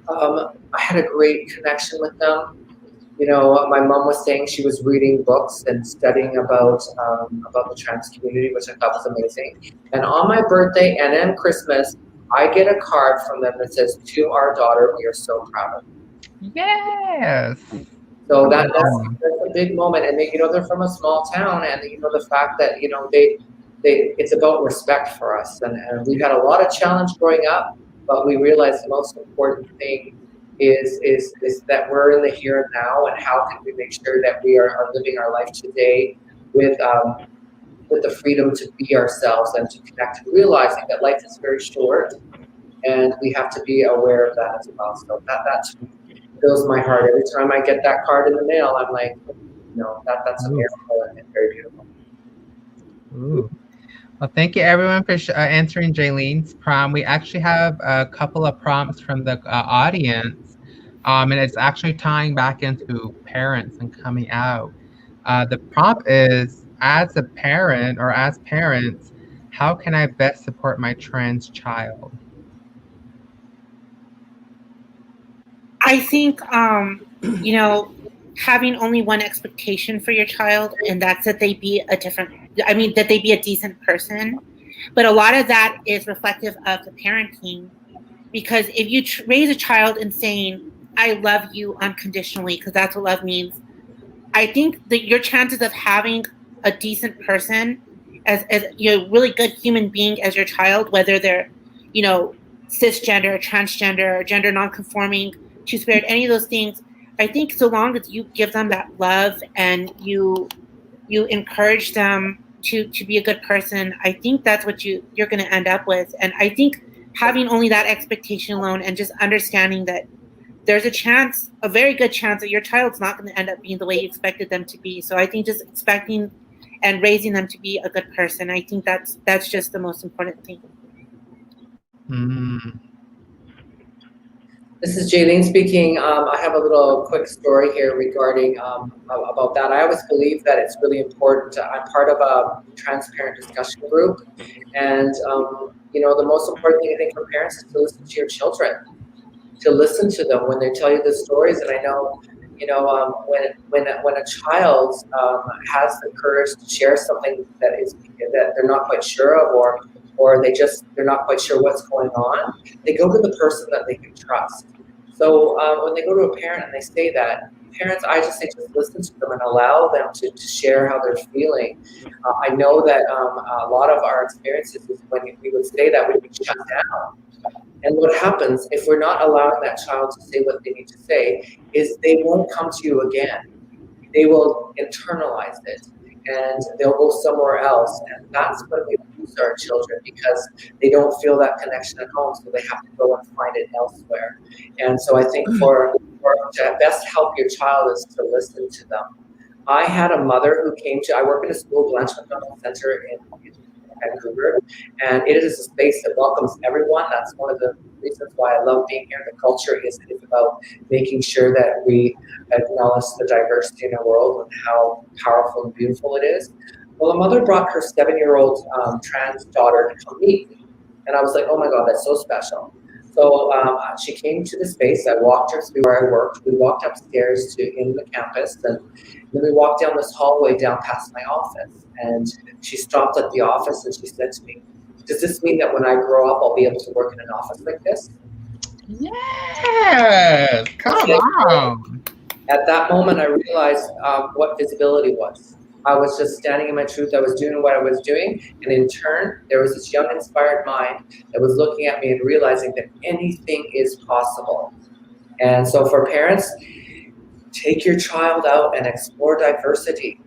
I had a great connection with them. My mom was saying she was reading books and studying about the trans community, which I thought was amazing. And on my birthday and then Christmas, I get a card from them that says, "To our daughter, we are so proud of you." Yes. So that's a big moment, and they're from a small town, and the fact that they it's about respect for us, and we've had a lot of challenge growing up, but we realized the most important thing is that we're in the here and now, and how can we make sure that we are living our life today with with the freedom to be ourselves and to connect, realizing that life is very short and we have to be aware of that as well. So that fills my heart. Every time I get that card in the mail, I'm like, that's a miracle and very beautiful. Ooh. Well, thank you everyone for answering Jaylene's prompt. We actually have a couple of prompts from the audience, and it's actually tying back into parents and coming out. The prompt is, as a parent or as parents, how can I best support my trans child? I think, having only one expectation for your child, and that's that they be that they be a decent person. But a lot of that is reflective of the parenting, because if you raise a child in saying, I love you unconditionally, because that's what love means, I think that your chances of having a decent person as really good human being as your child, whether they're, cisgender, transgender, gender nonconforming, two-spirit, any of those things, I think so long as you give them that love and you encourage them to be a good person, I think that's what you're going to end up with. And I think having only that expectation alone and just understanding that there's a very good chance that your child's not going to end up being the way you expected them to be. So I think just expecting and raising them to be a good person, I think that's just the most important thing. Mm. This is Jaylene speaking. I have a little quick story here regarding about that. I always believe that it's really important. I'm part of a transparent discussion group, and the most important thing I think for parents is to listen to your children, to listen to them when they tell you the stories. And I know, when a child has the courage to share something that they're not quite sure of, or they're not quite sure what's going on, they go to the person that they can trust. So when they go to a parent and they say that, parents, I just say just listen to them and allow them to share how they're feeling. I know that a lot of our experiences is when we would say that, we'd be shut down. And what happens if we're not allowing that child to say what they need to say is they won't come to you again. They will internalize it and they'll go somewhere else. And that's when we lose our children, because they don't feel that connection at home, so they have to go and find it elsewhere. And so I think for to best help your child is to listen to them. I had a mother who I work in a school, Blanche McDonald Center in Vancouver, and it is a space that welcomes everyone. That's one of the reasons why I love being here. The culture is about making sure that we acknowledge the diversity in our world and how powerful and beautiful it is. Well, a mother brought her 7-year-old trans daughter to come meet me, and I was like, oh my God, that's so special. So she came to the space. I walked her through where I worked. We walked upstairs in the campus, and then we walked down this hallway down past my office. And she stopped at the office and she said to me, does this mean that when I grow up, I'll be able to work in an office like this? Yes, come on. At that moment, I realized what visibility was. I was just standing in my truth. I was doing what I was doing. And in turn, there was this young, inspired mind that was looking at me and realizing that anything is possible. And so for parents, take your child out and explore diversity.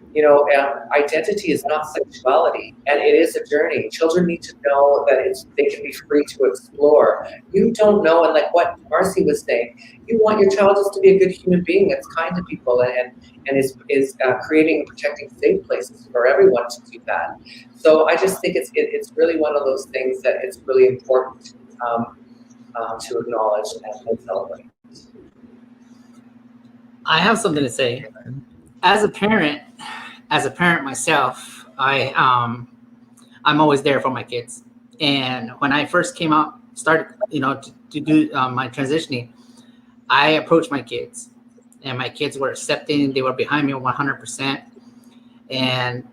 Identity is not sexuality, and it is a journey. Children need to know that they can be free to explore. You don't know, and like what Marcy was saying, you want your child just to be a good human being that's kind to people and is creating and protecting safe places for everyone to do that. So I just think it's really one of those things that it's really important to acknowledge and celebrate. I have something to say. As a parent myself, I'm always there for my kids. And when I first came out, started, to do my transitioning, I approached my kids, and my kids were accepting. They were behind me 100%. And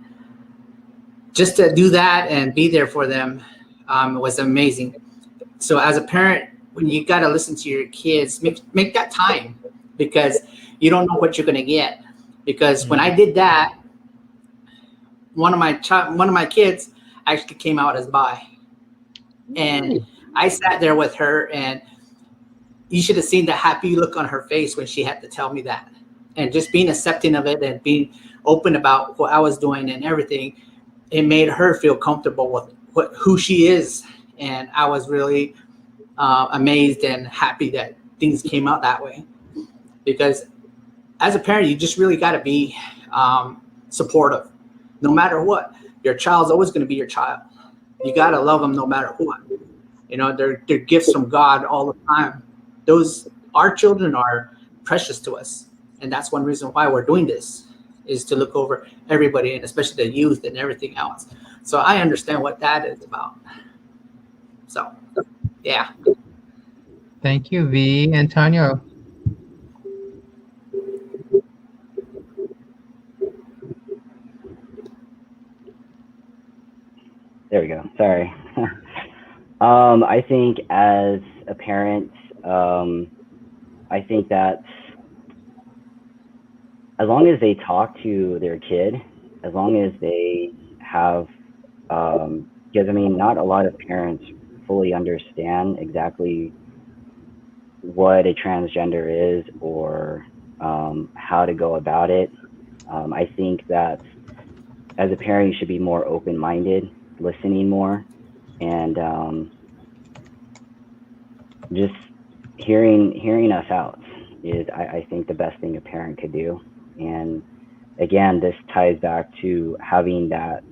just to do that and be there for them was amazing. So as a parent, when you got to listen to your kids, make that time, because you don't know what you're going to get. Because when I did that, one of my kids actually came out as bi, and I sat there with her, and you should have seen the happy look on her face when she had to tell me that, and just being accepting of it and being open about what I was doing and everything. it made her feel comfortable with who she is. And I was really amazed and happy that things came out that way, because as a parent, you just really got to be supportive. No matter what, your child's always going to be your child. You got to love them no matter what. You know, they're gifts from God all the time. Our children are precious to us. And that's one reason why we're doing this, is to look over everybody, and especially the youth and everything else. So I understand what that is about. So, yeah. Thank you, V. Antonio. There we go. Sorry. I think as a parent, I think that as long as they talk to their kid, as long as they have, because I mean, not a lot of parents fully understand exactly what a transgender is, or how to go about it. I think that as a parent, you should be more open-minded, listening more, and just hearing us out is, I think, the best thing a parent could do. And again, this ties back to having that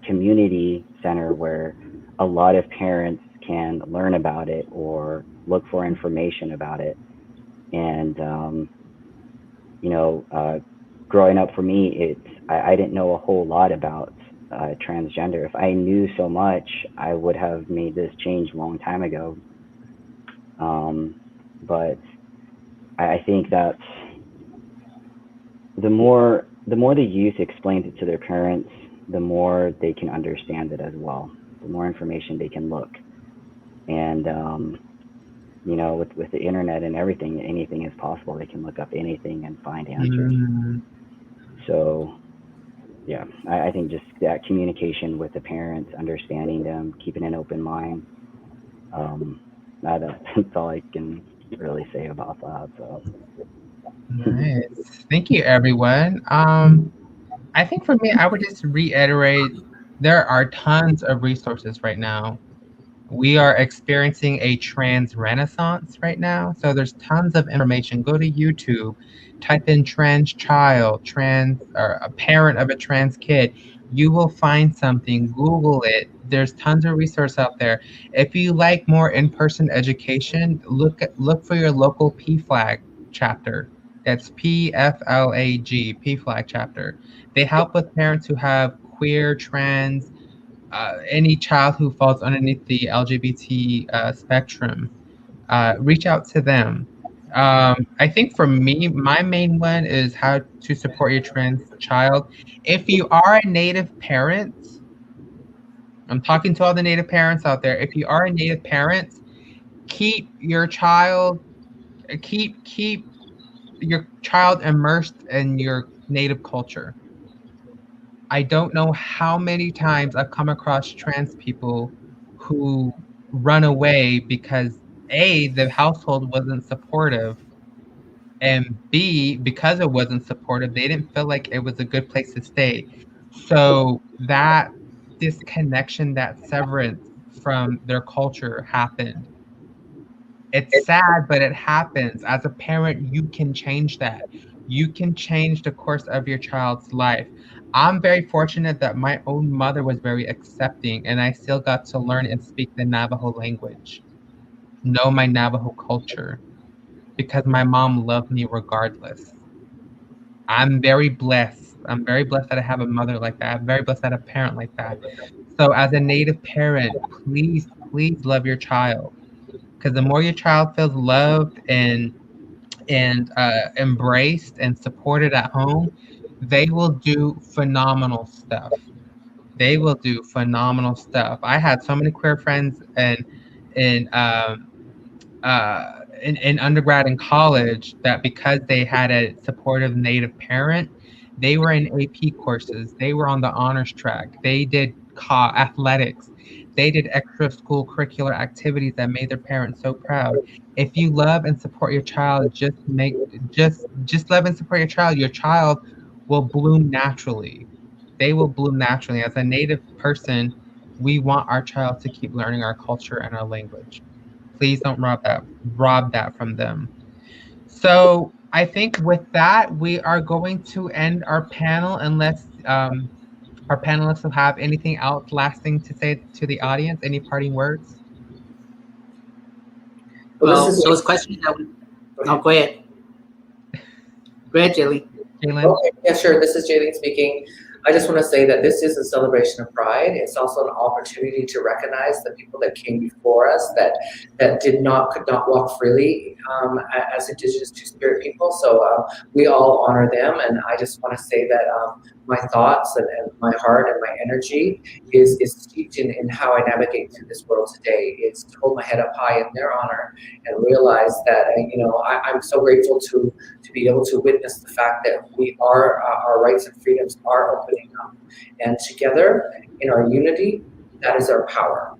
community center where a lot of parents can learn about it or look for information about it. And growing up for me, I didn't know a whole lot about transgender. If I knew so much, I would have made this change a long time ago. But I think that the more the youth explains it to their parents, the more they can understand it as well. The more information they can look. And with the internet and everything, anything is possible. They can look up anything and find answers. So yeah, I think just that communication with the parents, understanding them, keeping an open mind. That's all I can really say about that. So. Nice. Thank you, everyone. I think for me, I would just reiterate, there are tons of resources right now. We are experiencing a trans renaissance right now. So there's tons of information. Go to YouTube, type in trans child, or a parent of a trans kid. You will find something. Google it. There's tons of resource out there. If you like more in-person education, look for your local PFLAG chapter. That's PFLAG, PFLAG chapter. They help with parents who have queer, trans, any child who falls underneath the LGBT spectrum. Reach out to them. I think for me, my main one is how to support your trans child. If you are a Native parent, I'm talking to all the Native parents out there. If you are a Native parent, keep your child immersed in your Native culture. I don't know how many times I've come across trans people who run away because A, the household wasn't supportive, and B, because it wasn't supportive, they didn't feel like it was a good place to stay. So that disconnection, that severance from their culture happened. It's sad, but it happens. As a parent, you can change that. You can change the course of your child's life. I'm very fortunate that my own mother was very accepting, and I still got to learn and speak the Navajo language, know my Navajo culture, because my mom loved me regardless. I'm very blessed. I'm very blessed that I have a mother like that. I'm very blessed that I have a parent like that. So as a Native parent, please love your child. Because the more your child feels loved and embraced and supported at home, they will do phenomenal stuff. They will do phenomenal stuff. I had so many queer friends in undergrad and college that because they had a supportive Native parent, they were in AP courses. They were on the honors track. They did athletics. They did extra school curricular activities that made their parents so proud. If you love and support your child, just love and support your child. Your child will bloom naturally. they will bloom naturally. As a Native person, we want our child to keep learning our culture and our language. Please don't rob that from them. So I think with that, we are going to end our panel unless our panelists will have anything else lasting to say to the audience. Any parting words? Well, those questions that we... Oh, go ahead. Go ahead, Jilly. Okay, yeah, sure. This is Jaylene speaking. I just want to say that this is a celebration of pride. It's also an opportunity to recognize the people that came before us that could not walk freely as Indigenous Two-Spirit people. So we all honor them, and I just want to say that my thoughts and my heart and my energy is steeped in how I navigate through this world today. It's to hold my head up high in their honor and realize that I'm so grateful to be able to witness the fact that we are our rights and freedoms are opening up, and together in our unity, that is our power.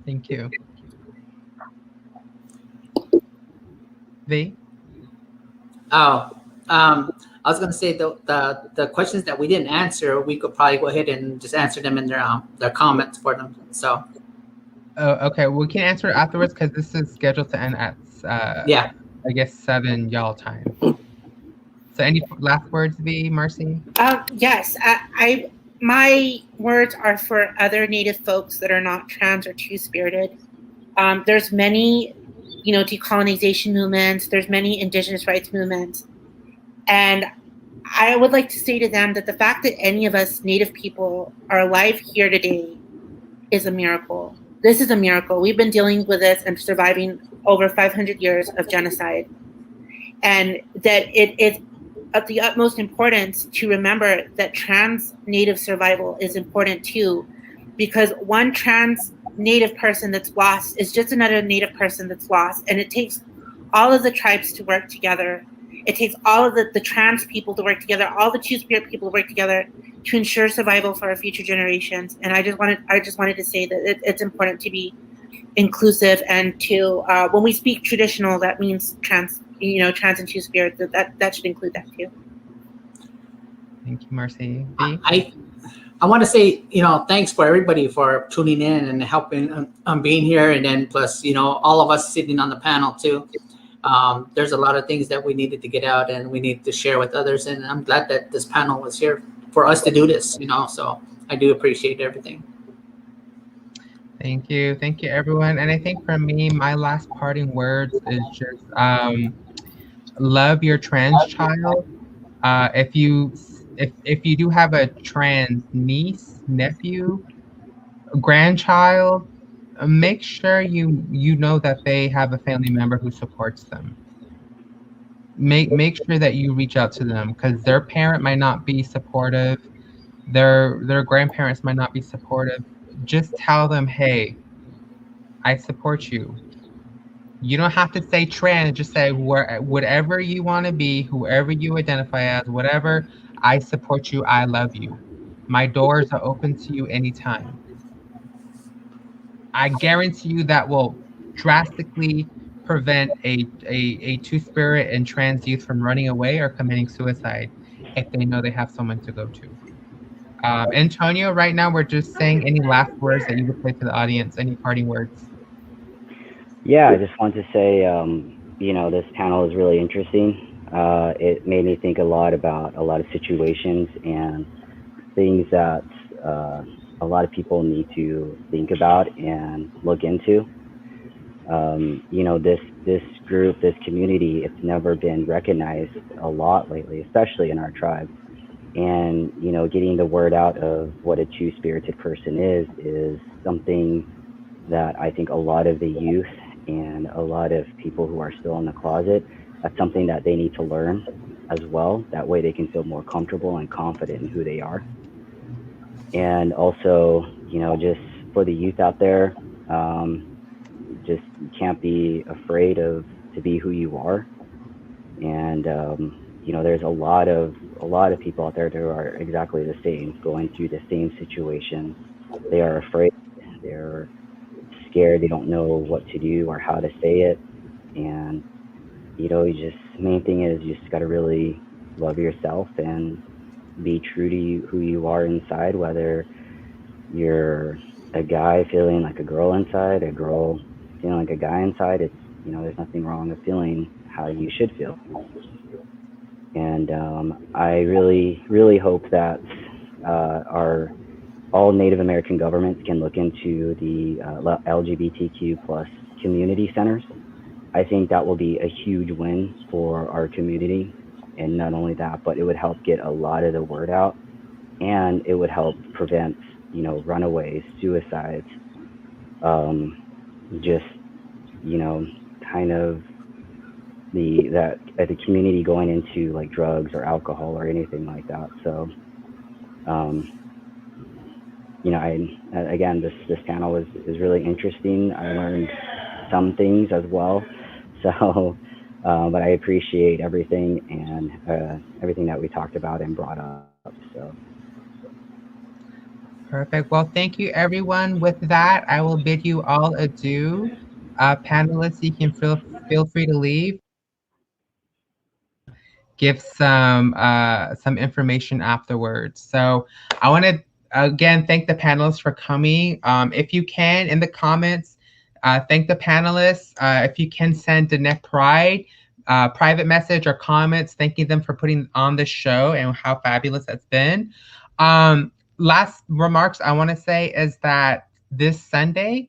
Thank you. V? Oh, I was going to say the questions that we didn't answer, we could probably go ahead and just answer them in their comments for them. So. Oh, okay. We can answer it afterwards because this is scheduled to end at I guess 7 y'all time. So any last words, V, Marcy? Yes, my words are for other Native folks that are not trans or two-spirited. There's many, decolonization movements. There's many Indigenous rights movements. And I would like to say to them that the fact that any of us Native people are alive here today is a miracle. This is a miracle. We've been dealing with this and surviving over 500 years of genocide. And that it is of the utmost importance to remember that trans Native survival is important too, because one trans Native person that's lost is just another Native person that's lost. And it takes all of the tribes to work together. It takes all of the trans people to work together, all the Two-Spirit people to work together to ensure survival for our future generations. And I just wanted to say that it's important to be inclusive, and to when we speak traditional, that means trans and Two-Spirit. That should include that too. Thank you, Marcy. I want to say, thanks for everybody for tuning in and helping being here, and then plus, all of us sitting on the panel too. There's a lot of things that we needed to get out and we need to share with others, and I'm glad that this panel was here for us to do this. So I do appreciate everything. Thank you, everyone. And I think for me, my last parting words is just love your trans child. If you do have a trans niece, nephew, grandchild, make sure you know that they have a family member who supports them. Make sure that you reach out to them, because their parent might not be supportive, their grandparents might not be supportive. Just tell them, hey, I support you. You don't have to say trans, just say whatever you want to be, whoever you identify as, whatever, I support you, I love you. My doors are open to you anytime. I guarantee you that will drastically prevent a Two-Spirit and trans youth from running away or committing suicide if they know they have someone to go to. Antonio, right now we're just saying any last words that you would say to the audience, any parting words? Yeah, I just want to say, this panel is really interesting. It made me think a lot about a lot of situations and things that a lot of people need to think about and look into. This group, this community, it's never been recognized a lot lately, especially in our tribe. And, getting the word out of what a two-spirited person is something that I think a lot of the youth and a lot of people who are still in the closet, that's something that they need to learn as well. That way they can feel more comfortable and confident in who they are. And also, just for the youth out there, just you can't be afraid to be who you are. And, there's a lot of people out there who are exactly the same, going through the same situation. They are afraid, they're scared, they don't know what to do or how to say it. And, main thing is you just got to really love yourself and be true to you, who you are inside, whether you're a guy feeling like a girl inside, a girl feeling like a guy inside. It's, there's nothing wrong with feeling how you should feel. And I really, really hope that all Native American governments can look into the LGBTQ plus community centers. I think that will be a huge win for our community. And not only that, but it would help get a lot of the word out, and it would help prevent, runaways, suicides, just, kind of the community going into like drugs or alcohol or anything like that. So, again, this panel is really interesting. I learned some things as well. So, but I appreciate everything and everything that we talked about and brought up. So. Perfect. Well, thank you, everyone. With that, I will bid you all adieu. Panelists, you can feel free to leave. Give some information afterwards. So I want to again thank the panelists for coming. If you can, in the comments, thank the panelists. If you can send Diné Pride private message or comments thanking them for putting on the show and how fabulous that's been. Last remarks I want to say is that this Sunday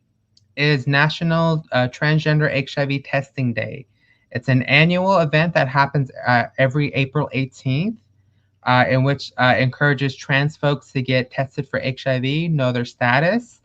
is National Transgender HIV Testing Day. It's an annual event that happens every April 18th, in which encourages trans folks to get tested for HIV, know their status.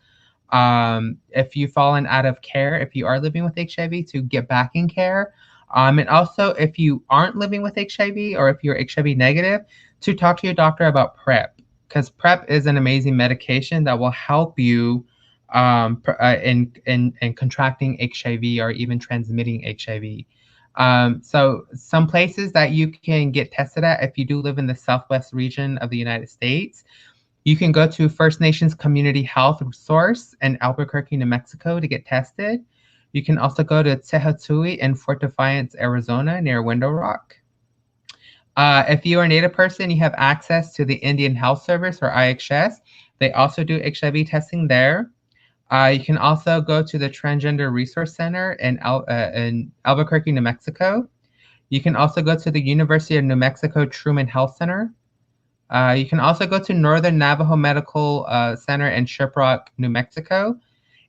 If you've fallen out of care, if you are living with HIV, to get back in care. And also, if you aren't living with HIV or if you're HIV negative, to talk to your doctor about PrEP, because PrEP is an amazing medication that will help you in contracting HIV or even transmitting HIV. So some places that you can get tested at, if you do live in the Southwest region of the United States, you can go to First Nations Community Health Source in Albuquerque, New Mexico to get tested. You can also go to Tehatui in Fort Defiance, Arizona, near Window Rock. If you are a Native person, you have access to the Indian Health Service or IHS. They also do HIV testing there. You can also go to the Transgender Resource Center in Albuquerque, New Mexico. You can also go to the University of New Mexico Truman Health Center. You can also go to Northern Navajo Medical Center in Shiprock, New Mexico.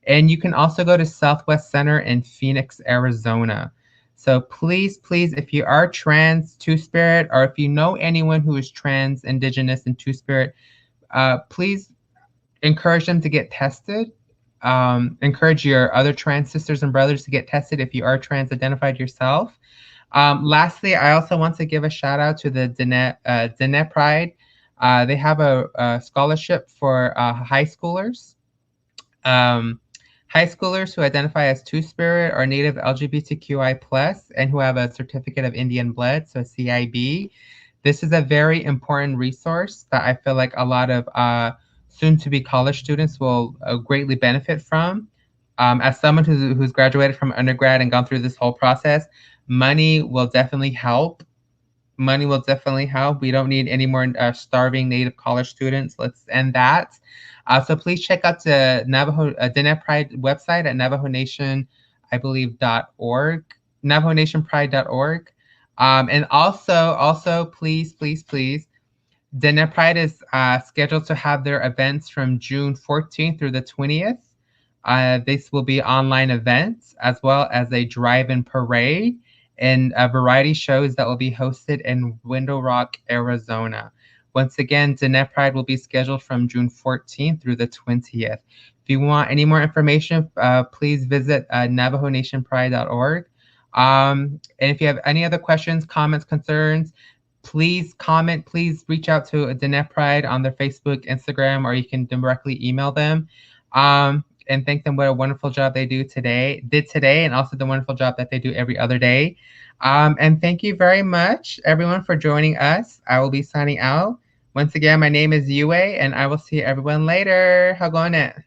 And you can also go to Southwest Center in Phoenix, Arizona. So please, please, if you are trans, Two-Spirit, or if you know anyone who is trans, Indigenous, and Two-Spirit, please encourage them to get tested. Encourage your other trans sisters and brothers to get tested if you are trans identified yourself. Lastly, I also want to give a shout out to the Diné Pride. They have a scholarship for high schoolers. High schoolers who identify as Two-Spirit or Native LGBTQI+, and who have a certificate of Indian blood, so CIB. This is a very important resource that I feel like a lot of soon-to-be college students will greatly benefit from. As someone who's graduated from undergrad and gone through this whole process, money will definitely help. Money will definitely help. We don't need any more starving Native college students. Let's end that. So please check out the Diné Pride website at NavajoNation, I believe, .org, NavajoNationPride.org. And also, please, please, please, Diné Pride is scheduled to have their events from June 14th through the 20th. This will be online events as well as a drive-in parade and variety shows that will be hosted in Window Rock, Arizona. Once again, Diné Pride will be scheduled from June 14th through the 20th. If you want any more information, please visit NavajoNationPride.org. And if you have any other questions, comments, concerns, please comment. Please reach out to Diné Pride on their Facebook, Instagram, or you can directly email them. And thank them what a wonderful job they did today, and also the wonderful job that they do every other day. And thank you very much, everyone, for joining us. I will be signing out. Once again, my name is Yue, and I will see everyone later. Hagone.